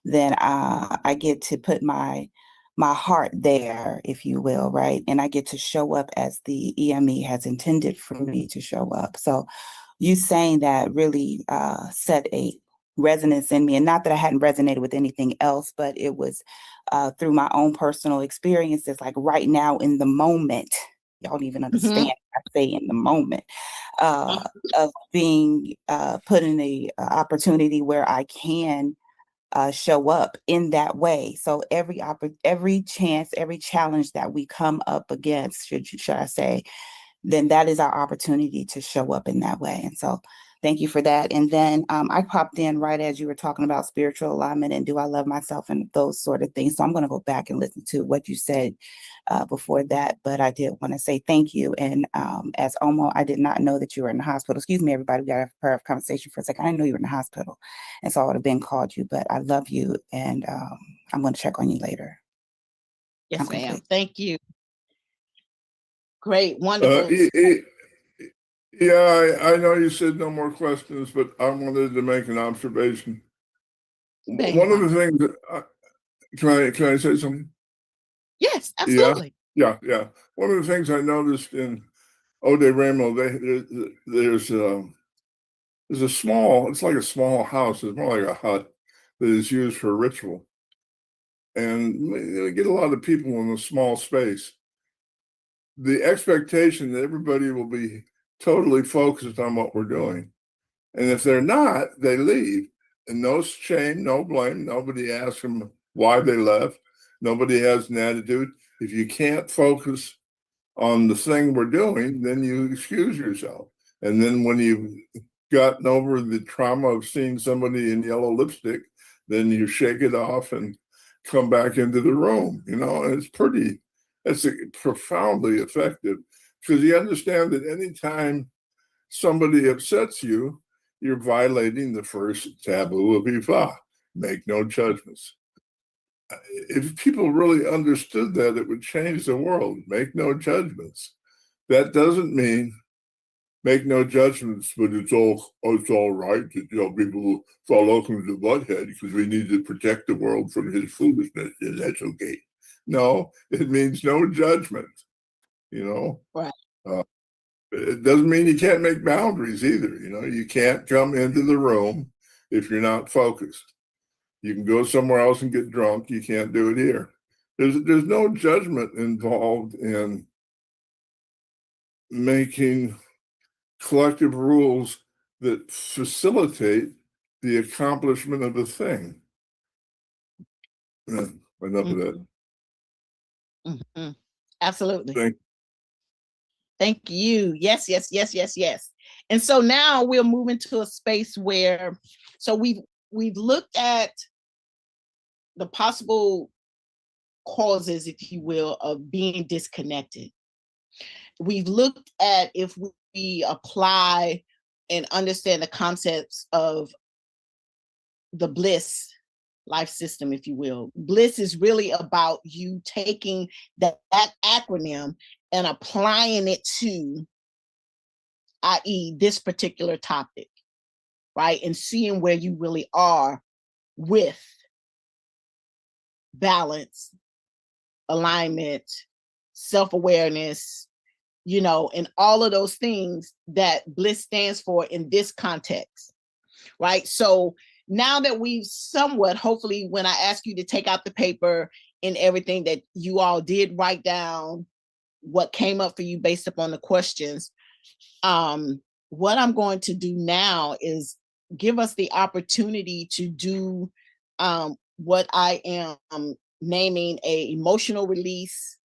then I get to put my heart there, if you will, right? And I get to show up as the Iyami has intended for me to show up. So you saying that really set a resonance in me, and not that I hadn't resonated with anything else, but it was through my own personal experiences, like right now in the moment, y'all don't even understand I say in the moment, of being put in a opportunity where I can show up in that way. So every chance, every challenge that we come up against, should I say, then that is our opportunity to show up in that way. And so thank you for that. And then I popped in right as you were talking about spiritual alignment and do I love myself and those sort of things. So I'm going to go back and listen to what you said before that. But I did want to say thank you. And as Omo, I did not know that you were in the hospital. Excuse me, everybody. We got a prayer of conversation for a second. I didn't know you were in the hospital. And so I would have been called you. But I love you. And I'm going to check on you later. Yes, ma'am. Thank you. Great. Wonderful. I know you said no more questions, but I wanted to make an observation. One of the things that can I say something? Yes, absolutely. Yeah. One of the things I noticed in Ode Ramo, there's a small, it's like a small house. It's more like a hut that is used for ritual. And we get a lot of people in a small space. The expectation that everybody will be totally focused on what we're doing. And if they're not, they leave. And no shame, no blame. Nobody asks them why they left. Nobody has an attitude. If you can't focus on the thing we're doing, then you excuse yourself. And then when you've gotten over the trauma of seeing somebody in yellow lipstick, then you shake it off and come back into the room. You know, and it's profoundly effective, because you understand that anytime somebody upsets you, you're violating the first taboo of Ifa, make no judgments. If people really understood that, it would change the world. Make no judgments. That doesn't mean make no judgments, but it's all right to tell people who fall off into the butthead because we need to protect the world from his foolishness, and that's okay. No, it means no judgment. You know, right. It doesn't mean you can't make boundaries either. You know, you can't come into the room if you're not focused. You can go somewhere else and get drunk. You can't do it here. There's no judgment involved in making collective rules that facilitate the accomplishment of a thing. Enough of that. Mm-hmm. Absolutely. Thank you. Yes. And so now we're moving to a space where, so we've looked at the possible causes, if you will, of being disconnected. We've looked at if we apply and understand the concepts of the bliss life system, if you will. Bliss is really about you taking that acronym and applying it to, i.e., this particular topic, right? And seeing where you really are with balance, alignment, self-awareness, you know, and all of those things that bliss stands for in this context, right? So now that we've somewhat, hopefully, when I ask you to take out the paper and everything, that you all did write down what came up for you based upon the questions, what I'm going to do now is give us the opportunity to do what I am naming a emotional release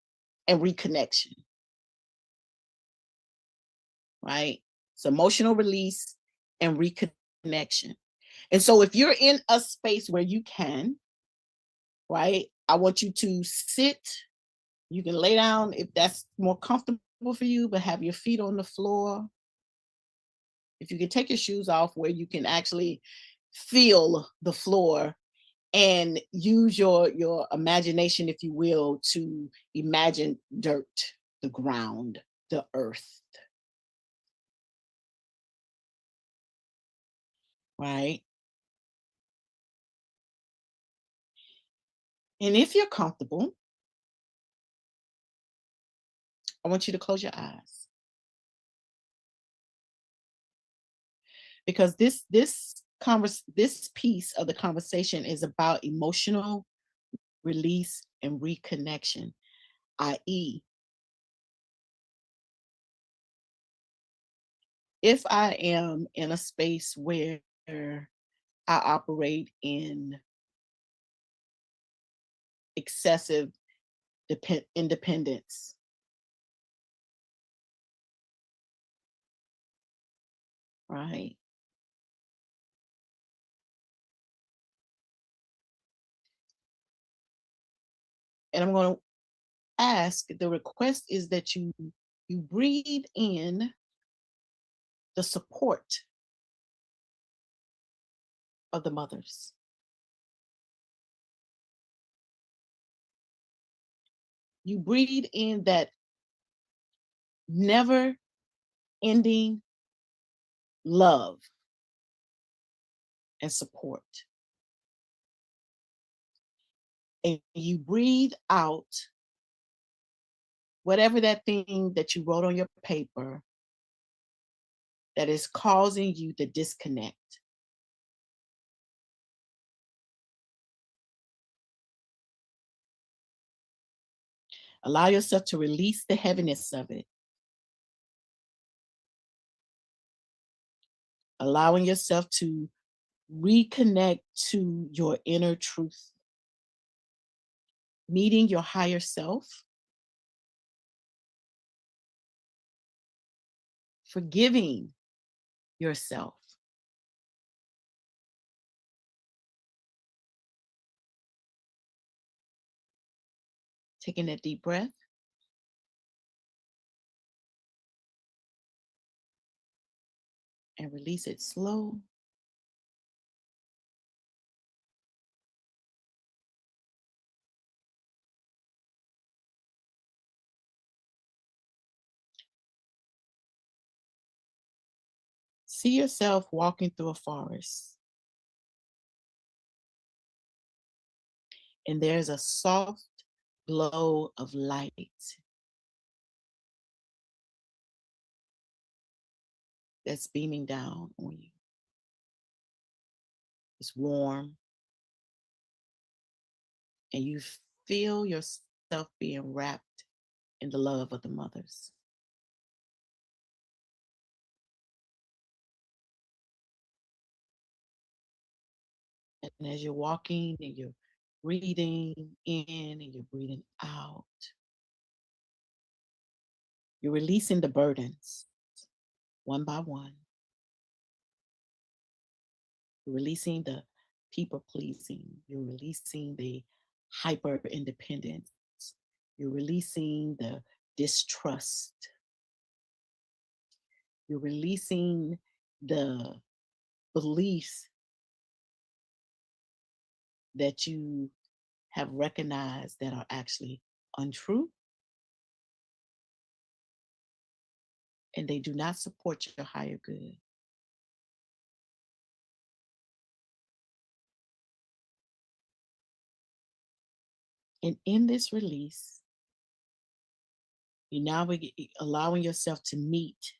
and reconnection, right? It's emotional release and reconnection. And so if you're in a space where you can, right, I want you to sit. You can lay down if that's more comfortable for you, but have your feet on the floor. If you can take your shoes off where you can actually feel the floor, and use your imagination, if you will, to imagine dirt, the ground, the earth, right? And if you're comfortable, I want you to close your eyes, because this piece of the conversation is about emotional release and reconnection, i.e., if I am in a space where I operate in excessive independence, right? And I'm going to ask, the request is that you breathe in the support of the mothers. You breathe in that never ending love and support. And you breathe out whatever that thing that you wrote on your paper that is causing you to disconnect. Allow yourself to release the heaviness of it. Allowing yourself to reconnect to your inner truth. Meeting your higher self. Forgiving yourself. Taking a deep breath. And release it slow. See yourself walking through a forest. And there's a soft glow of light. That's beaming down on you. It's warm. And you feel yourself being wrapped in the love of the mothers. And as you're walking and you're breathing in and you're breathing out, you're releasing the burdens one by one. You're releasing the people pleasing. You're releasing the hyper independence. You're releasing the distrust. You're releasing the beliefs that you have recognized that are actually untrue, and they do not support your higher good. And in this release, you now allowing yourself to meet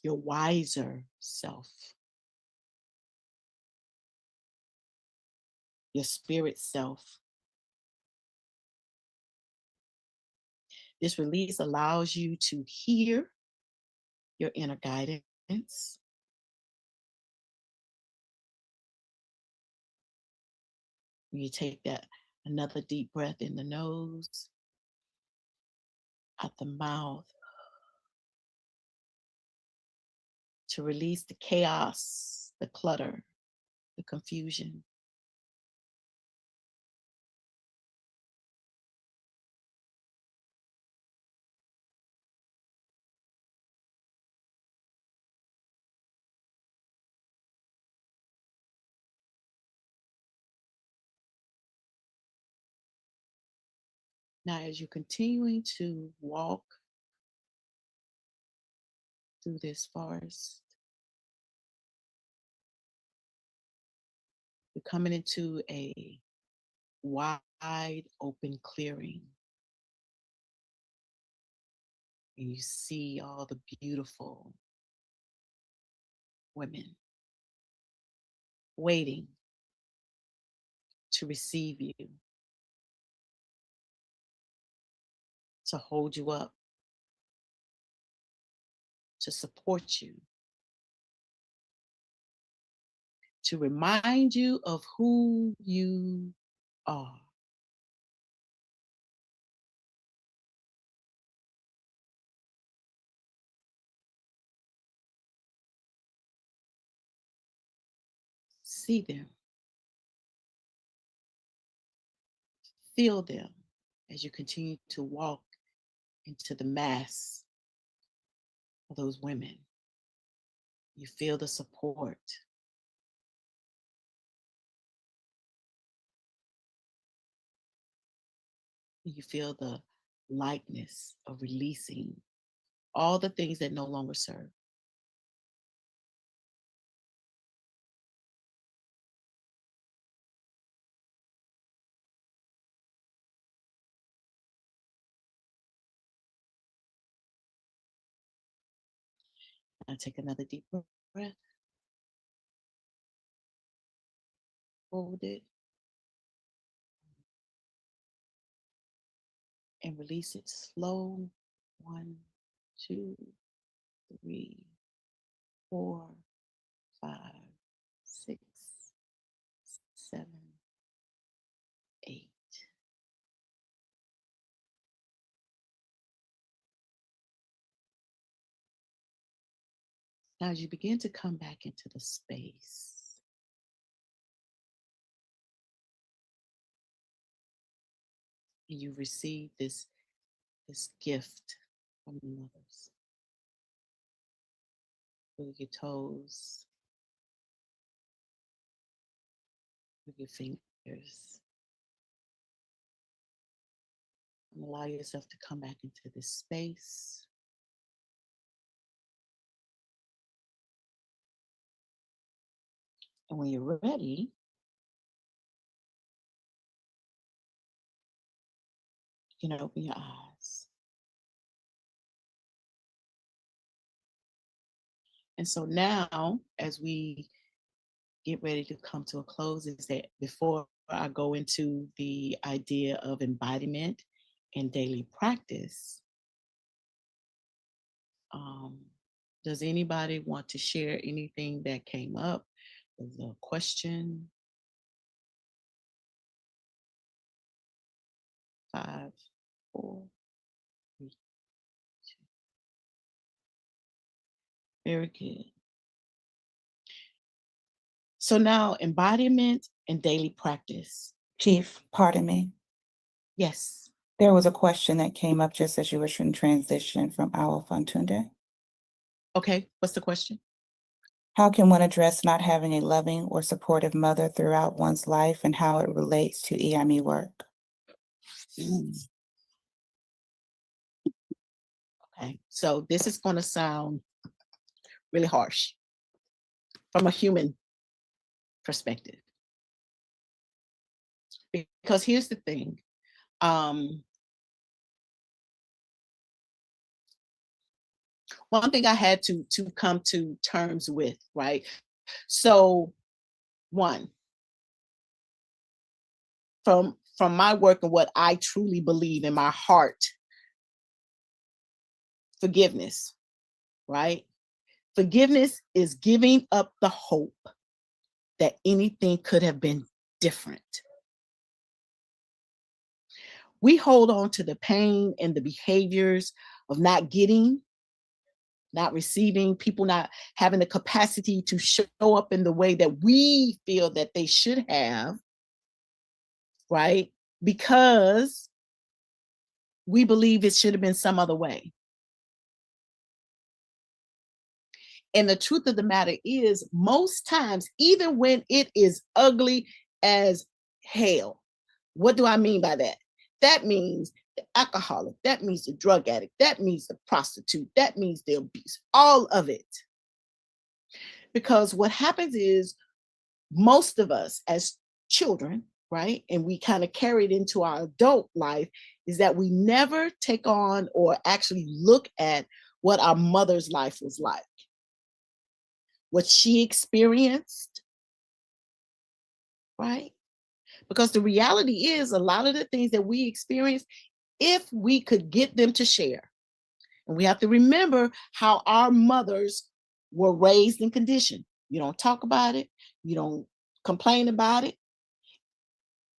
your wiser self, your spirit self. This release allows you to hear your inner guidance. You take that another deep breath in the nose, out the mouth, to release the chaos, the clutter, the confusion. Now, as you're continuing to walk through this forest, you're coming into a wide open clearing. And you see all the beautiful women waiting to receive you, to hold you up, to support you, to remind you of who you are. See them, feel them as you continue to walk into the mass of those women. You feel the support. You feel the lightness of releasing all the things that no longer serve. Now take another deep breath. Hold it. And release it slow. 1, 2, 3, 4, 5, 6, 7, 8. Now, as you begin to come back into the space, and you receive this gift from the mothers. With your toes, with your fingers. And allow yourself to come back into this space. And when you're ready, you can open your eyes. And so now, as we get ready to come to a close, is that before I go into the idea of embodiment and daily practice, does anybody want to share anything that came up? Was a question? 5, 4, 3, 2. Very good. So now embodiment and daily practice. Chief, pardon me. Yes. There was a question that came up just as you were in transition from Awa Funtunde. Okay. What's the question? How can one address not having a loving or supportive mother throughout one's life and how it relates to Iyami work? Okay, so this is going to sound really harsh from a human perspective. Because here's the thing. One thing I had to come to terms with, right? So one, from my work and what I truly believe in my heart, forgiveness, right? Forgiveness is giving up the hope that anything could have been different. We hold on to the pain and the behaviors of not getting, not receiving, people not having the capacity to show up in the way that we feel that they should have, right? Because we believe it should have been some other way. And the truth of the matter is, most times, even when it is ugly as hell, what do I mean by that? That means the alcoholic, that means the drug addict, that means the prostitute, that means the abuse, all of it. Because what happens is, most of us as children, right, and we kind of carry it into our adult life, is that we never take on or actually look at what our mother's life was like, what she experienced, right? Because the reality is, a lot of the things that we experience, if we could get them to share, and we have to remember how our mothers were raised and conditioned. You don't talk about it, you don't complain about it.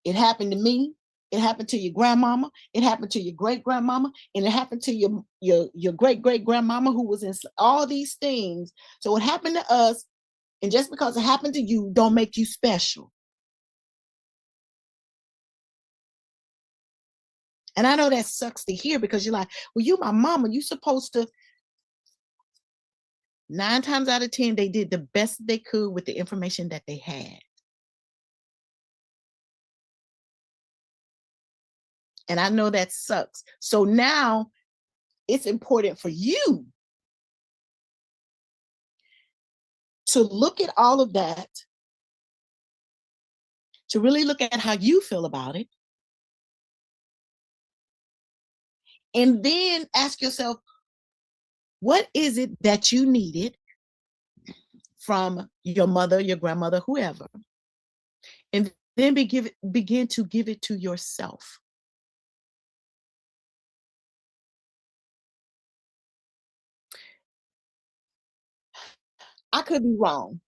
It happened to me, it happened to your grandmama, it happened to your great grandmama, and it happened to your great great grandmama who was in all these things. So it happened to us, and just because it happened to you, don't make you special. And I know that sucks to hear, because you're like, well, you my mama, you supposed to. 9 times out of 10, they did the best they could with the information that they had. And I know that sucks. So now it's important for you to look at all of that, to really look at how you feel about it, and then ask yourself, what is it that you needed from your mother, your grandmother, whoever, and then begin to give it to yourself. I could be wrong,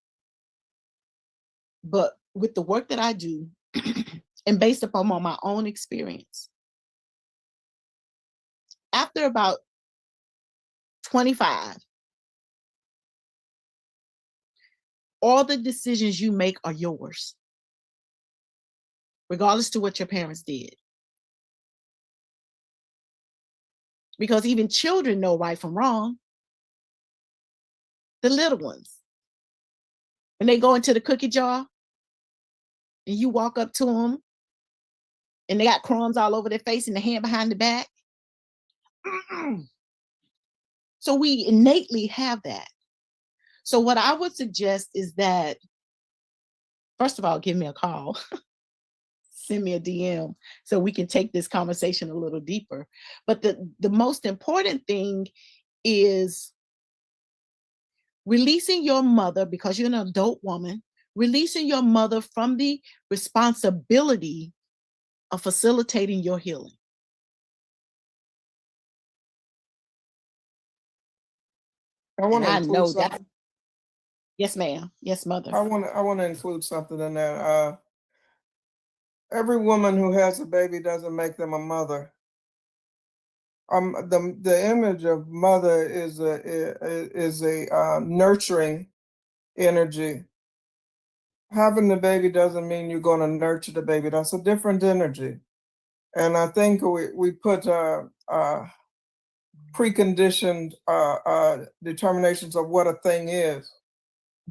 but with the work that I do and based upon my own experience, after about 25, all the decisions you make are yours, regardless to what your parents did. Because even children know right from wrong. The little ones, when they go into the cookie jar and you walk up to them and they got crumbs all over their face and the hand behind the back. So we innately have that. So what I would suggest is that, first of all, give me a call, send me a DM so we can take this conversation a little deeper. But the most important thing is releasing your mother, because you're an adult woman, releasing your mother from the responsibility of facilitating your healing. I want to I include know something. that. Yes, ma'am. Yes, mother. I want to include something in that. Every woman who has a baby doesn't make them a mother. The image of mother is a nurturing energy. Having the baby doesn't mean you're going to nurture the baby. That's a different energy. And I think we put preconditioned determinations of what a thing is.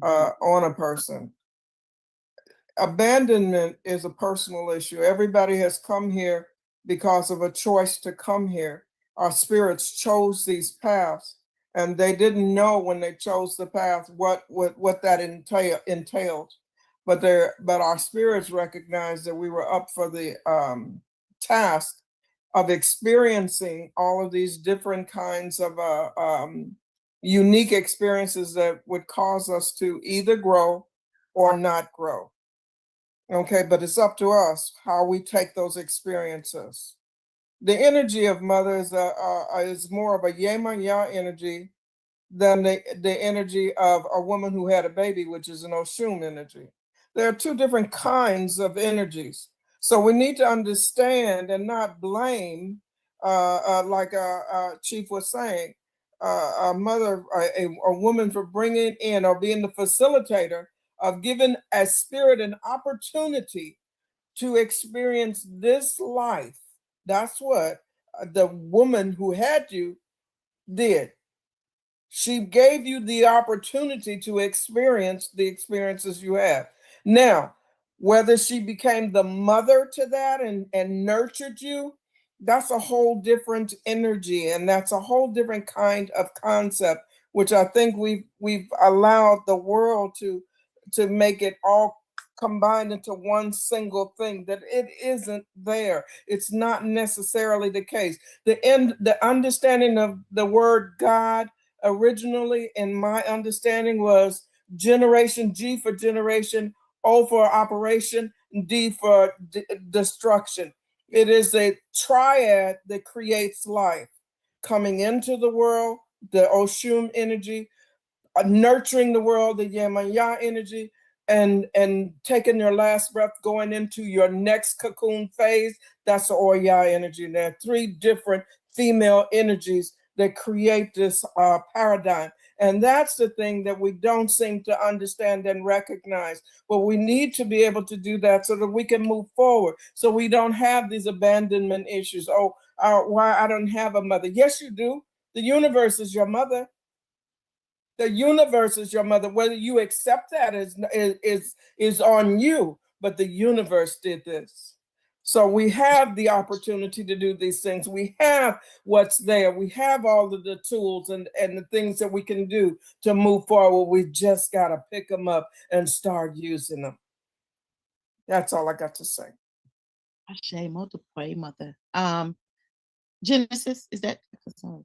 on a person. Abandonment is a personal issue. Everybody has come here because of a choice to come here. Our spirits chose these paths, and they didn't know when they chose the path what that entailed. But our spirits recognized that we were up for the task of experiencing all of these different kinds of unique experiences that would cause us to either grow or not grow. Okay, but it's up to us how we take those experiences. The energy of mother is more of a Yemaya energy than the energy of a woman who had a baby, which is an Oshun energy. There are two different kinds of energies. So we need to understand and not blame, like Chief was saying, a mother, a woman for bringing in or being the facilitator of giving a spirit an opportunity to experience this life. That's what the woman who had you did. She gave you the opportunity to experience the experiences you have. Now, whether she became the mother to that and nurtured you, that's a whole different energy, and that's a whole different kind of concept, which I think we've allowed the world to make it all combined into one single thing that it isn't there. It's not necessarily the case. The understanding of the word God originally, in my understanding, was generation, G for generation, O for operation, D for destruction. It is a triad that creates life. Coming into the world, the Oshun energy, nurturing the world, the Yemaya energy, and taking your last breath, going into your next cocoon phase, that's the Oya energy. There are three different female energies that create this paradigm. And that's the thing that we don't seem to understand and recognize. But we need to be able to do that so that we can move forward, so we don't have these abandonment issues. Oh, why I don't have a mother. Yes, you do. The universe is your mother. The universe is your mother. Whether you accept that is on you, but the universe did this. So we have the opportunity to do these things. We have what's there. We have all of the tools and the things that we can do to move forward. We just got to pick them up and start using them. That's all I got to say. Ashe, multiple mother. Genesis, is that? Sorry.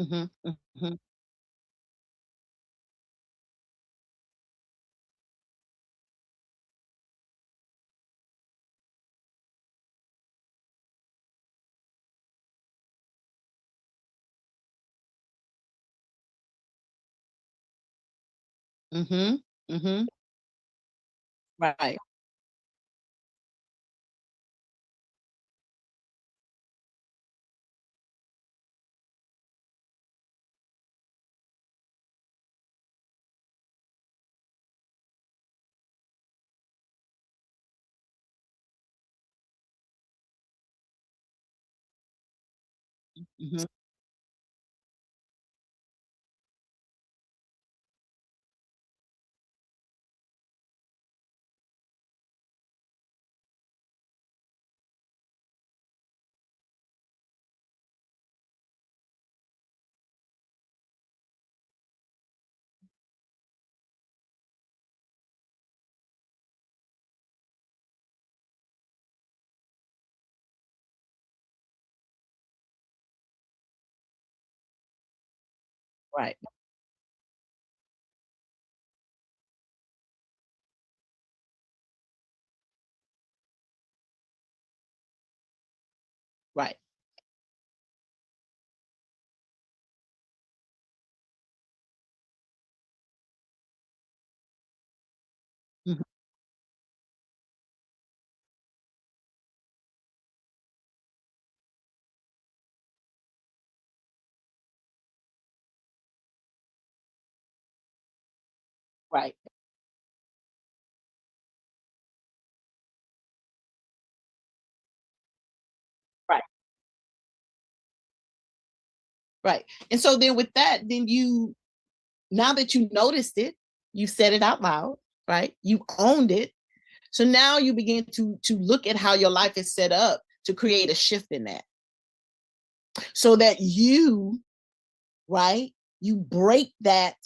Mm-hmm, mm-hmm, mm-hmm, mm-hmm. Right. Mhm. Right. Right. Mhm. Right. Right. Right. And so then with that, then you, now that you noticed it, you said it out loud, right? You owned it. So now you begin to look at how your life is set up to create a shift in that. So that you, right, you break that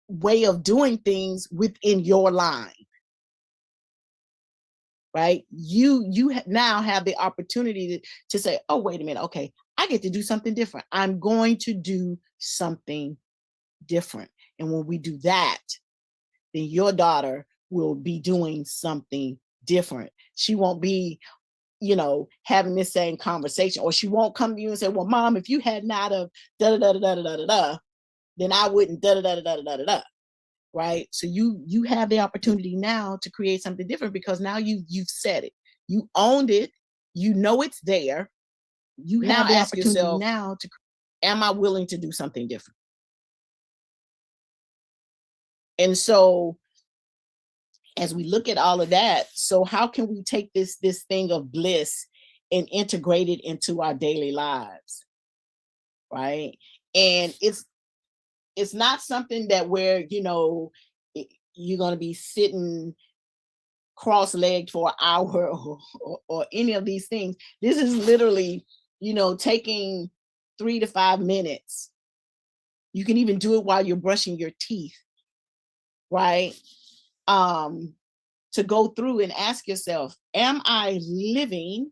way of doing things within your line. Right? You now have the opportunity to say, oh, wait a minute, okay, I get to do something different. I'm going to do something different. And when we do that, then your daughter will be doing something different. She won't be, having this same conversation, or she won't come to you and say, well, mom, if you had not of da da da da da da da da, then I wouldn't da da da da da da da da. Right? So you have the opportunity now to create something different, because now you've said it, you owned it, you know it's there. You now have the ask opportunity yourself now to, am I willing to do something different? And so as we look at all of that, so how can we take this thing of bliss and integrate it into our daily lives? Right? And it's not something that where you're going to be sitting cross-legged for an hour or any of these things. This is literally, taking 3 to 5 minutes. You can even do it while you're brushing your teeth, right? To go through and ask yourself, am I living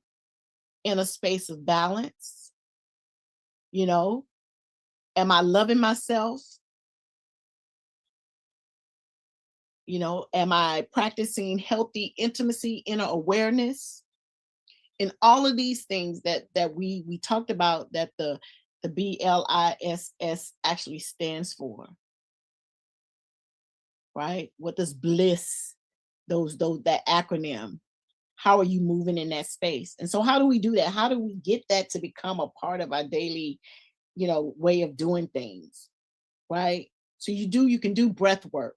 in a space of balance? Am I loving myself? Am I practicing healthy intimacy, inner awareness? And all of these things that we talked about, that the BLISS actually stands for, right? What does bliss, those that acronym, how are you moving in that space? And so how do we do that? How do we get that to become a part of our daily, way of doing things, right? So you can do breath work.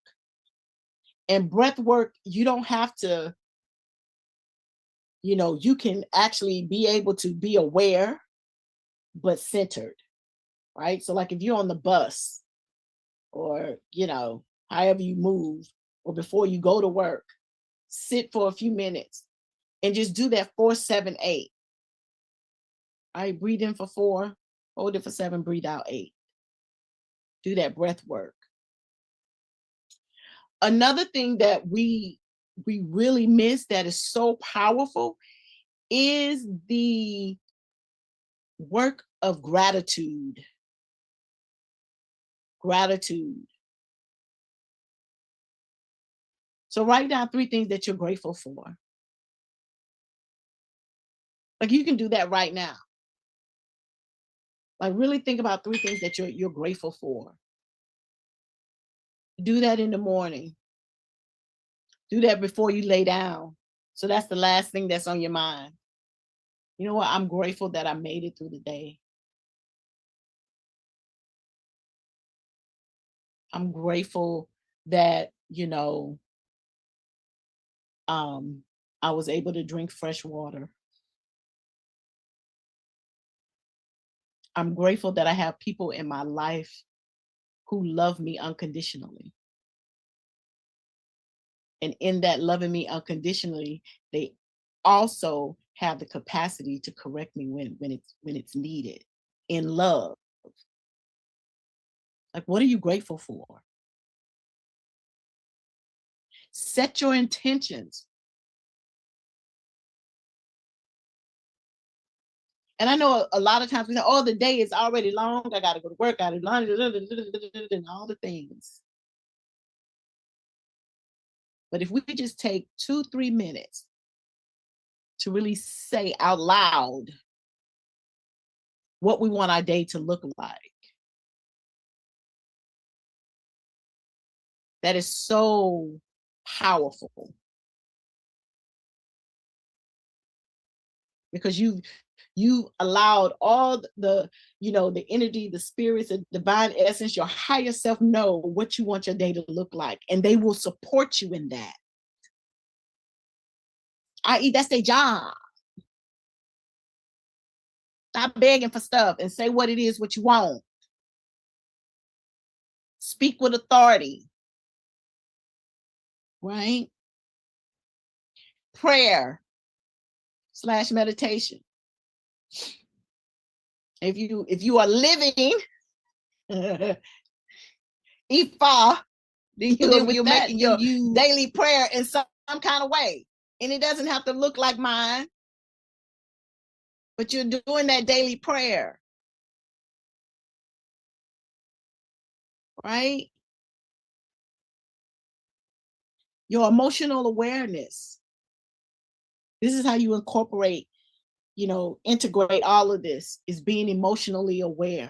And breath work, you don't have to, you can actually be able to be aware, but centered, right? So like if you're on the bus, or, however you move, or before you go to work, sit for a few minutes and just do that 4-7-8. All right, breathe in for 4, hold it for 7, breathe out 8. Do that breath work. Another thing that we really miss that is so powerful is the work of gratitude. Gratitude. So write down 3 things that you're grateful for. Like you can do that right now. Like really think about 3 things that you're grateful for. Do that in the morning. Do that before you lay down. So that's the last thing that's on your mind. You know what? I'm grateful that I made it through the day. I'm grateful that, I was able to drink fresh water. I'm grateful that I have people in my life who love me unconditionally. And in that loving me unconditionally, they also have the capacity to correct me when it's needed in love. Like, what are you grateful for? Set your intentions. And I know a lot of times we say, oh, the day is already long. I got to go to work. I got to and all the things. But if we could just take 2-3 minutes to really say out loud what we want our day to look like, that is so powerful. Because you allowed all the, the energy, the spirits, the divine essence, your higher self know what you want your day to look like. And they will support you in that. I.e., that's their job. Stop begging for stuff and say what it is, what you want. Speak with authority. Right? Prayer / meditation. If you are living Ifa, then you're making your daily prayer in some kind of way. And it doesn't have to look like mine, but you're doing that daily prayer. Right? Your emotional awareness. This is how you incorporate, integrate all of this, is being emotionally aware.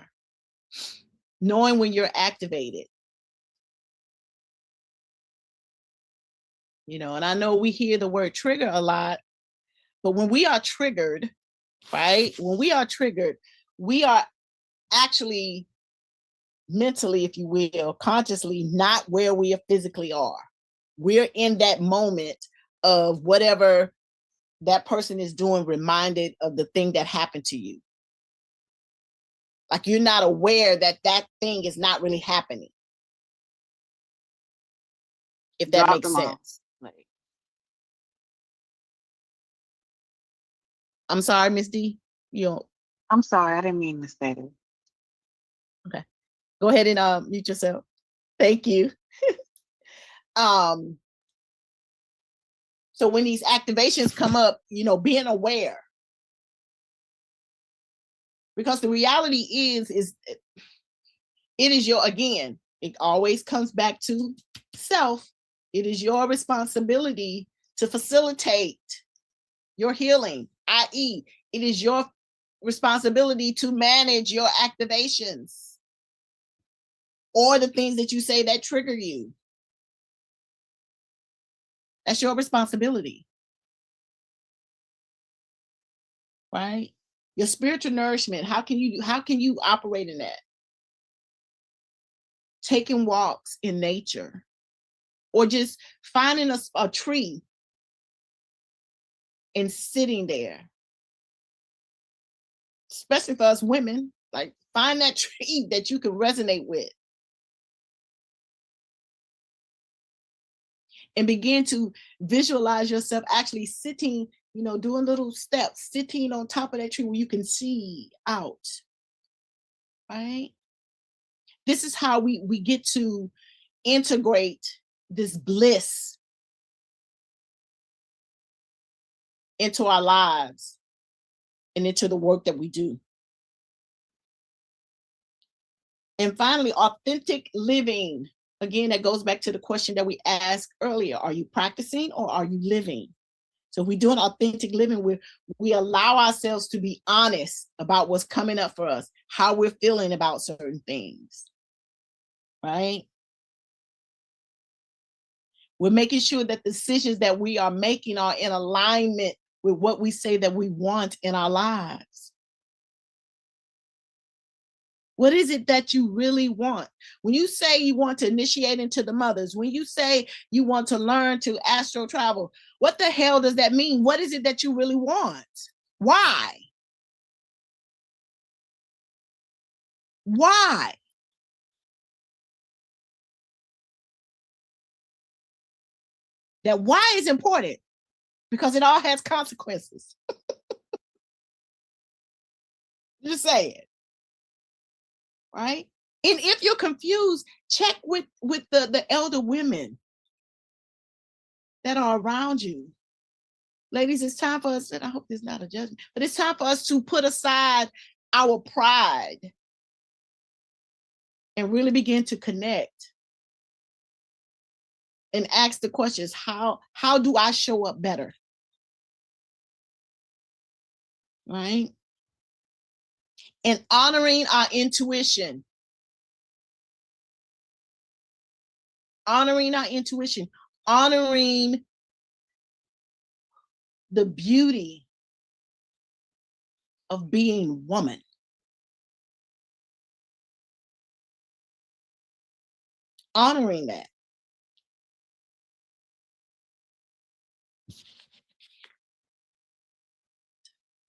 Knowing when you're activated. And I know we hear the word trigger a lot, but when we are triggered, right? When we are triggered, we are actually mentally, if you will, consciously not where we physically are. We're in that moment of whatever that person is doing, reminded of the thing that happened to you. Like, you're not aware that that thing is not really happening. If that makes sense. I'm sorry, Miss D. I'm sorry, I didn't mean to say that. Okay. Go ahead and mute yourself. Thank you. So when these activations come up, being aware. Because the reality is it is again, it always comes back to self. It is your responsibility to facilitate your healing, i.e., it is your responsibility to manage your activations or the things that you say that trigger you. That's your responsibility. Right? Your spiritual nourishment, how can you operate in that? Taking walks in nature, or just finding a tree and sitting there. Especially for us women, like, find that tree that you can resonate with. And begin to visualize yourself actually sitting, doing little steps, sitting on top of that tree where you can see out. Right? This is how we get to integrate this bliss into our lives and into the work that we do. And finally, authentic living. Again, that goes back to the question that we asked earlier. Are you practicing or are you living? So if we do an authentic living, we allow ourselves to be honest about what's coming up for us, how we're feeling about certain things. Right? We're making sure that the decisions that we are making are in alignment with what we say that we want in our lives. What is it that you really want? When you say you want to initiate into the mothers, when you say you want to learn to astral travel, what the hell does that mean? What is it that you really want? Why? Why? That why is important because it all has consequences. Just say it. Right? And if you're confused, check with the elder women that are around you. Ladies, it's time for us, and I hope this is not a judgment, but it's time for us to put aside our pride and really begin to connect and ask the questions, how do I show up better? Right? And honoring our intuition. Honoring our intuition. Honoring the beauty of being woman. Honoring that.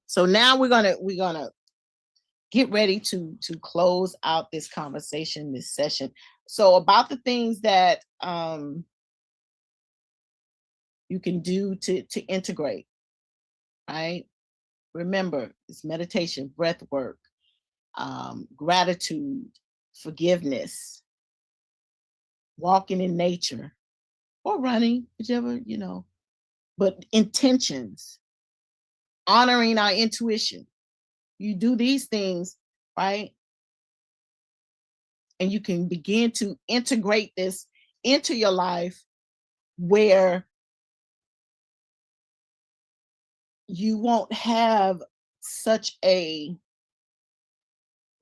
So now we're gonna get ready to close out this conversation, this session. So about the things that you can do to integrate, right? Remember, it's meditation, breath work, gratitude, forgiveness, walking in nature, or running, whichever, but intentions, honoring our intuition. You do these things, right? And you can begin to integrate this into your life where you won't have such a,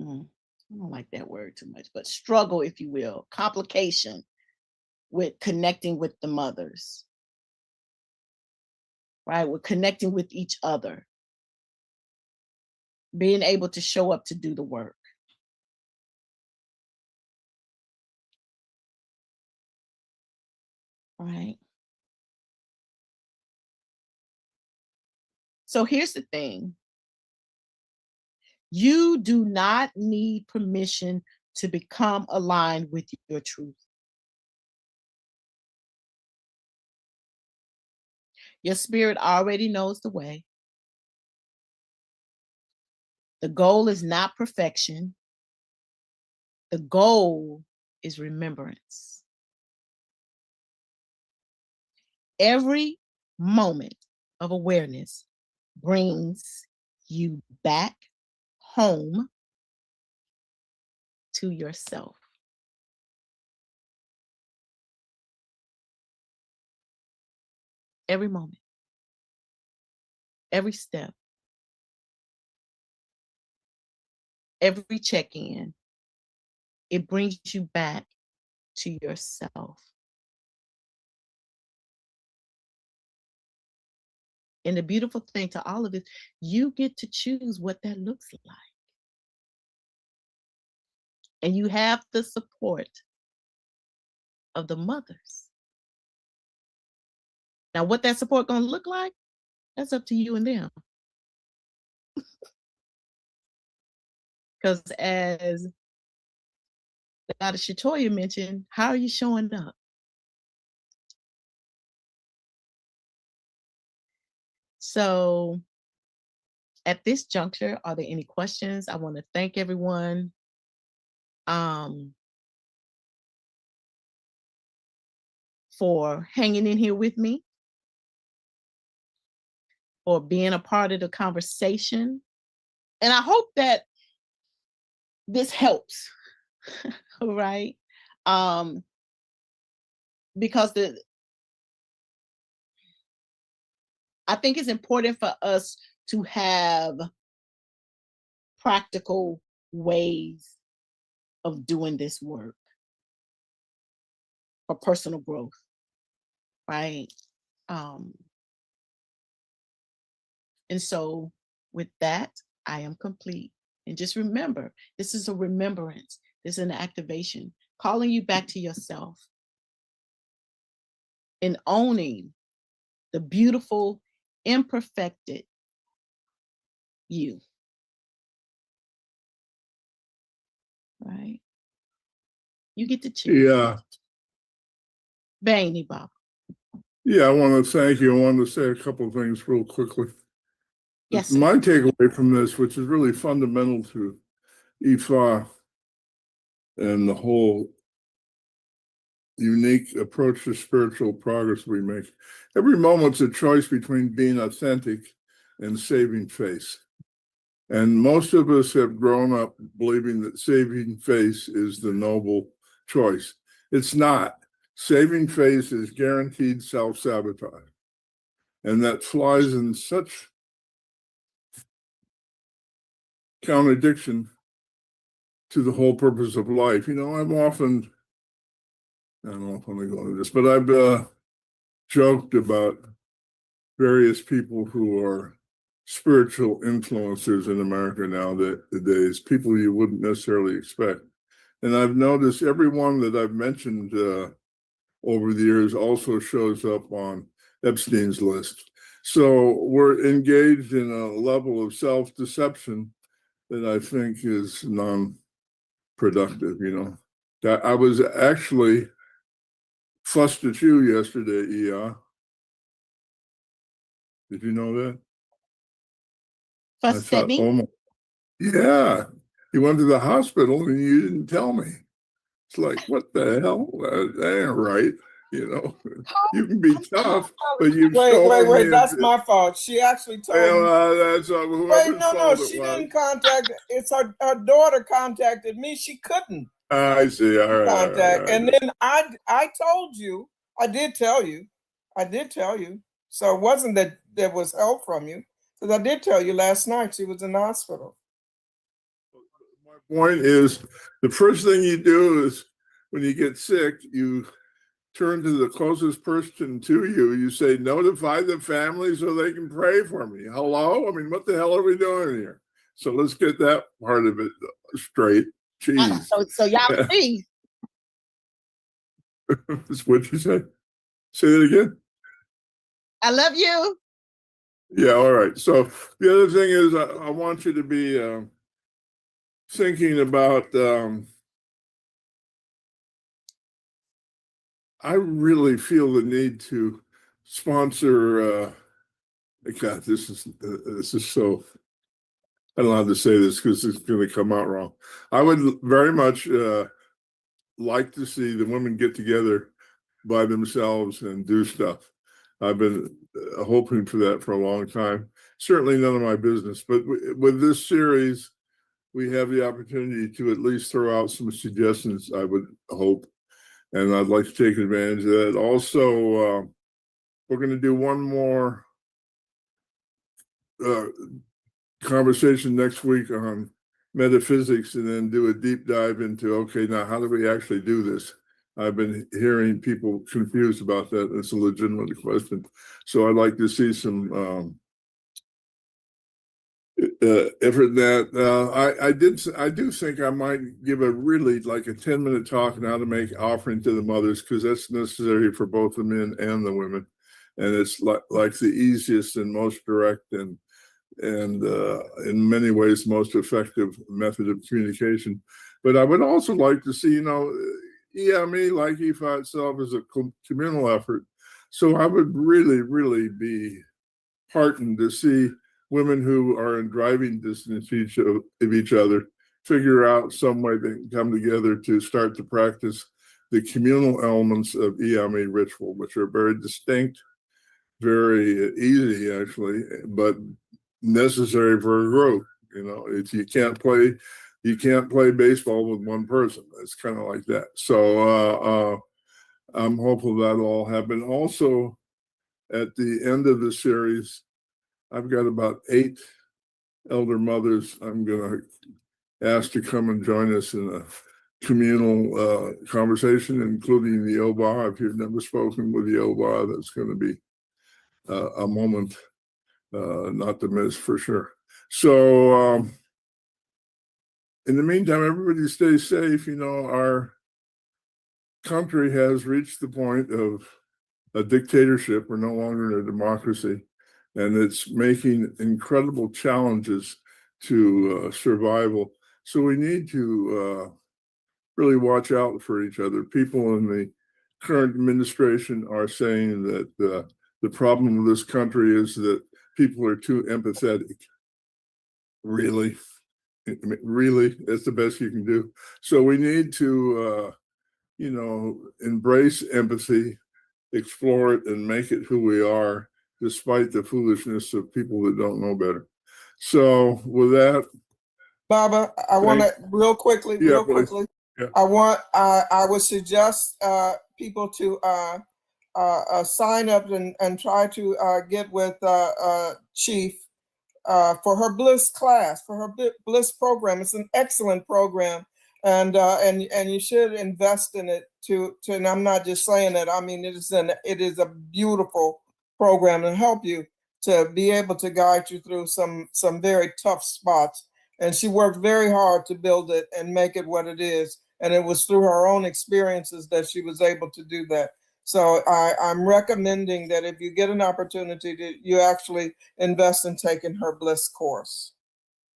I don't like that word too much, but struggle, if you will, complication with connecting with the mothers, right? We're connecting with each other, being able to show up to do the work. Right? So here's the thing. You do not need permission to become aligned with your truth. Your spirit already knows the way. The goal is not perfection. The goal is remembrance. Every moment of awareness brings you back home to yourself. Every moment, every step, every check-in, it brings you back to yourself. And the beautiful thing to all of it, you get to choose what that looks like. And you have the support of the mothers. Now, what that support gonna look like, that's up to you and them. Because as Dr. Shatoya mentioned, how are you showing up? So at this juncture, are there any questions? I want to thank everyone. For hanging in here with me, for being a part of the conversation. And I hope that this helps, right? Because I think it's important for us to have practical ways of doing this work for personal growth, right? And so with that, I am complete. And just remember, this is a remembrance. This is an activation, calling you back to yourself and owning the beautiful, imperfected you. right? You get to choose. Yeah. Bang, Bob. Yeah, I want to thank you. I wanted to say a couple of things real quickly. Yes, sir. My takeaway from this, which is really fundamental to Ifa and the whole unique approach to spiritual progress we make, every moment's a choice between being authentic and saving face. And most of us have grown up believing that saving face is the noble choice. It's not. Saving face is guaranteed self-sabotage. And that flies in such contradiction to the whole purpose of life. You know, I don't know if I'm going to go into this, but I've joked about various people who are spiritual influencers in America nowadays, people you wouldn't necessarily expect. And I've noticed every one that I've mentioned over the years also shows up on Epstein's list. So we're engaged in a level of self-deception that I think is non-productive, you know. That I was actually fussed at you yesterday, Iya. Did you know that? Fussed at me? Oh my, yeah. You went to the hospital and you didn't tell me. It's like, what the hell? That ain't right. You know, you can be tough, but you've Wait, that's my fault. She actually told me. That's Wait, no, she didn't contact. It's her daughter contacted me. She couldn't. I see. All right. Contact. And then I told you, I did tell you. So it wasn't that there was help from you, because I did tell you last night she was in the hospital. My point is, the first thing you do is when you get sick, you turn to the closest person to you. You say, notify the family so they can pray for me. Hello? I mean, what the hell are we doing here? So let's get that part of it straight. Jeez. So y'all please. What'd you say? Say that again? I love you. Yeah, all right. So the other thing is I want you to be thinking about I really feel the need to sponsor God, this is so, I don't know how to say this because it's going to come out wrong. I would very much like to see the women get together by themselves and do stuff. I've been hoping for that for a long time. Certainly none of my business, but with this series, we have the opportunity to at least throw out some suggestions, I would hope. And I'd like to take advantage of that. Also, we're going to do one more conversation next week on metaphysics and then do a deep dive into, okay, now how do we actually do this? I've been hearing people confused about that. It's a legitimate question. So I'd like to see some effort in that. I do think I might give a really like a 10-minute talk on how to make offering to the mothers, because that's necessary for both the men and the women. And it's like the easiest and most direct and in many ways most effective method of communication. But I would also like to see, you know, Iyami, like Ifa itself, is a communal effort. So I would really, really be heartened to see women who are in driving distance of each other figure out some way they can come together to start to practice the communal elements of Iyami ritual, which are very distinct, very easy actually, but necessary for a group. You know, you can't play baseball with one person. It's kind of like that. So I'm hopeful that'll all happen. Also, at the end of the series, I've got about 8 elder mothers I'm going to ask to come and join us in a communal conversation, including the Oba. If you've never spoken with the Oba, that's going to be a moment not to miss for sure. So in the meantime, everybody stay safe. You know, our country has reached the point of a dictatorship. We're no longer in a democracy, and it's making incredible challenges to survival. So we need to really watch out for each other. People in the current administration are saying that the problem with this country is that people are too empathetic. Really? Really? That's the best you can do. So we need to, embrace empathy, explore it, and make it who we are, despite the foolishness of people that don't know better. So with that, Baba, I want to real quickly. Yeah. I would suggest people to sign up and try to get with Chief for her Bliss class, for her Bliss program. It's an excellent program, and you should invest in it too. And I'm not just saying that. I mean, it is a beautiful program to help you to be able to guide you through some very tough spots. And she worked very hard to build it and make it what it is. And it was through her own experiences that she was able to do that. So I'm recommending that if you get an opportunity you actually invest in taking her Bliss course.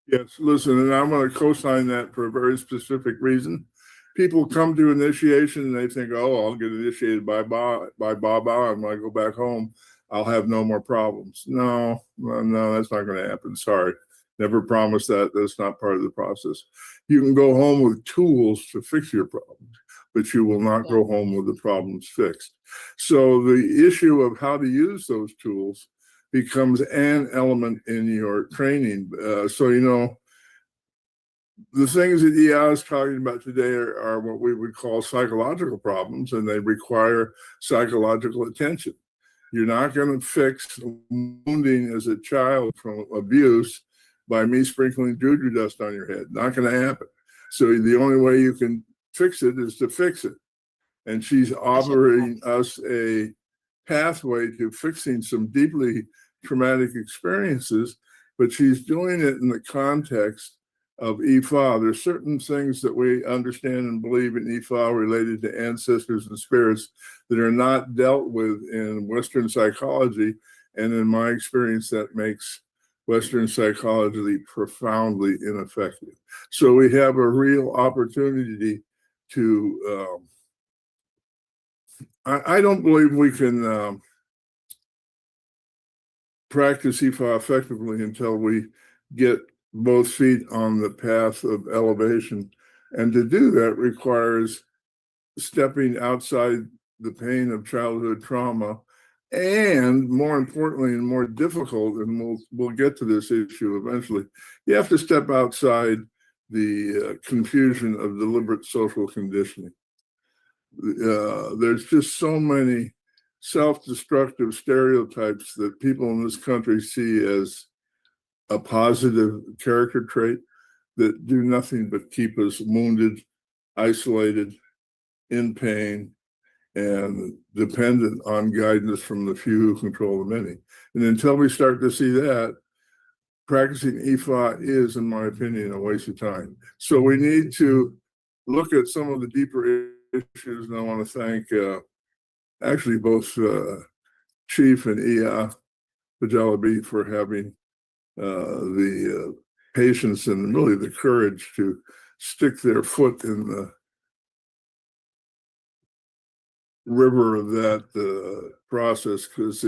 yes, listen, and I'm going to co-sign that for a very specific reason. People come to initiation and they think, oh, I'll get initiated by Baba, and when I go back home, I'll have no more problems. No, that's not going to happen. Sorry. Never promise that. That's not part of the process. You can go home with tools to fix your problems, but you will not go home with the problems fixed. So the issue of how to use those tools becomes an element in your training. The things that Iya is talking about today are what we would call psychological problems, and they require psychological attention. You're not going to fix wounding as a child from abuse by me sprinkling juju dust on your head. Not going to happen. So the only way you can fix it is to fix it. And she's offering us a pathway to fixing some deeply traumatic experiences, but she's doing it in the context of Ifa. There's certain things that we understand and believe in Ifa related to ancestors and spirits that are not dealt with in Western psychology. And in my experience, that makes Western psychology profoundly ineffective. So we have a real opportunity to, I don't believe we can practice Ifa effectively until we get both feet on the path of elevation. And to do that requires stepping outside the pain of childhood trauma, and more importantly and more difficult, and we'll get to this issue eventually, you have to step outside the confusion of deliberate social conditioning. There's just so many self-destructive stereotypes that people in this country see as a positive character trait that do nothing but keep us wounded, isolated, in pain, and dependent on guidance from the few who control the many. And until we start to see that, practicing Ifa is, in my opinion, a waste of time. So we need to look at some of the deeper issues, and I want to thank actually both Chief and Iya Pele for having the patience and really the courage to stick their foot in the river of that process, because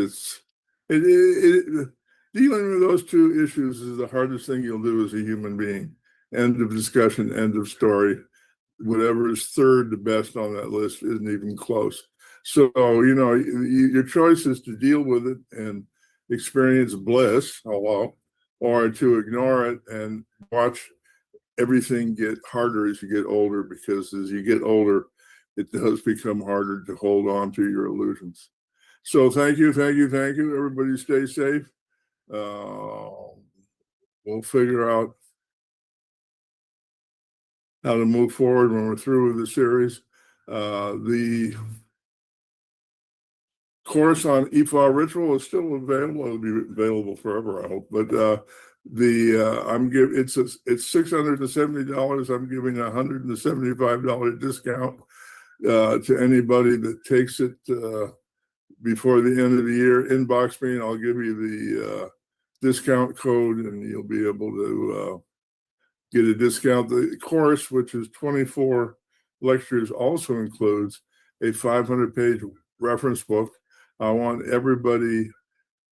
dealing with those two issues is the hardest thing you'll do as a human being. End of discussion, end of story. Whatever is third to best on that list isn't even close. So, your choice is to deal with it and experience bliss, or to ignore it and watch everything get harder as you get older, because as you get older, it does become harder to hold on to your illusions. So thank you. Everybody stay safe. We'll figure out how to move forward when we're through with the series. The course on Ifa ritual is still available. It'll be available forever, I hope. But it's $670. I'm giving a $175 discount to anybody that takes it before the end of the year. Inbox me and I'll give you the discount code, and you'll be able to get a discount. The course, which is $24 lectures also includes a 500-page reference book. I want everybody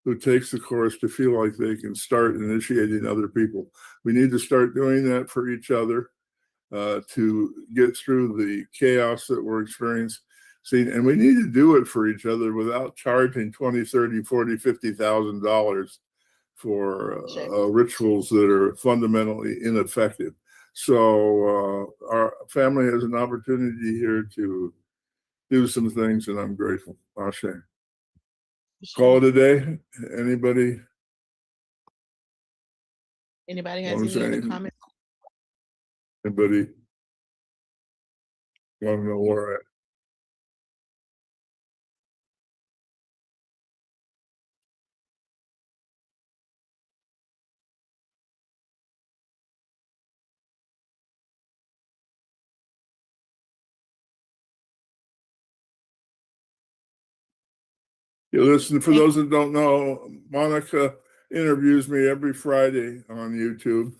who takes the course to feel like they can start initiating other people. We need to start doing that for each other to get through the chaos that we're experiencing. And we need to do it for each other without charging $20, $30, $40, $50,000 for rituals that are fundamentally ineffective. So our family has an opportunity here to do some things, and I'm grateful. Ashe. Call it a day. Anybody has any other comments? Anybody want to know where at? You listen, for those that don't know, Monica interviews me every Friday on YouTube.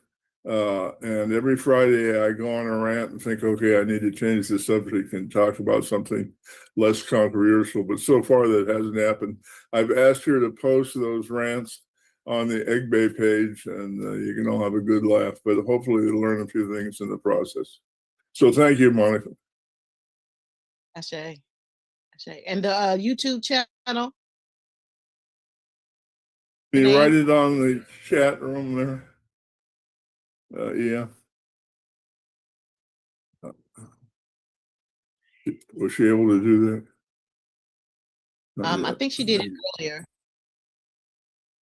And every Friday I go on a rant and think, okay, I need to change the subject and talk about something less controversial. But so far that hasn't happened. I've asked her to post those rants on the Egbe page, and you can all have a good laugh, but hopefully you'll learn a few things in the process. So thank you, Monica. Ashe. And the YouTube channel? Can you write it on the chat room there? Yeah. Was she able to do that? Not I yet. think she did it earlier.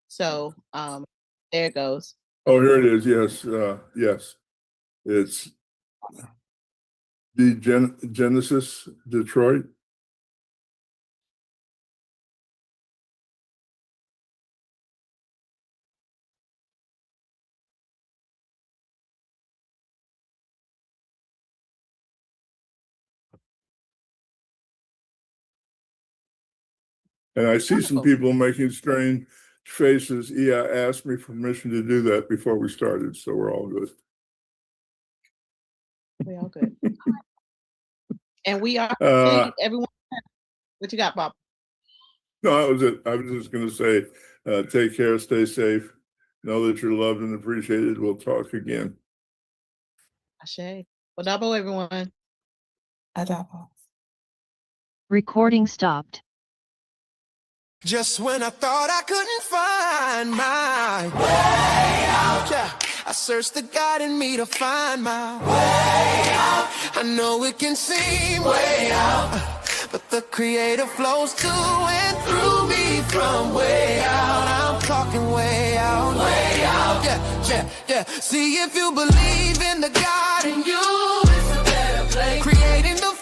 So there it goes. Oh, here it is. Yes, yes. It's the Genesis Detroit. And I see some people making strange faces. Yeah, asked me permission to do that before we started, so we're all good. We all good. And we are everyone. What you got, Bob? No, that was it. I was just going to say, take care, stay safe, know that you're loved and appreciated. We'll talk again. Ashe. Adabo, everyone. Adabo. Recording stopped. Just when I thought I couldn't find my way out, yeah, I searched the God in me to find my way out. I know it can seem way out, but the Creator flows to and through me from way out. I'm talking way out, yeah. See, if you believe in the God in you, it's a better place. Creating the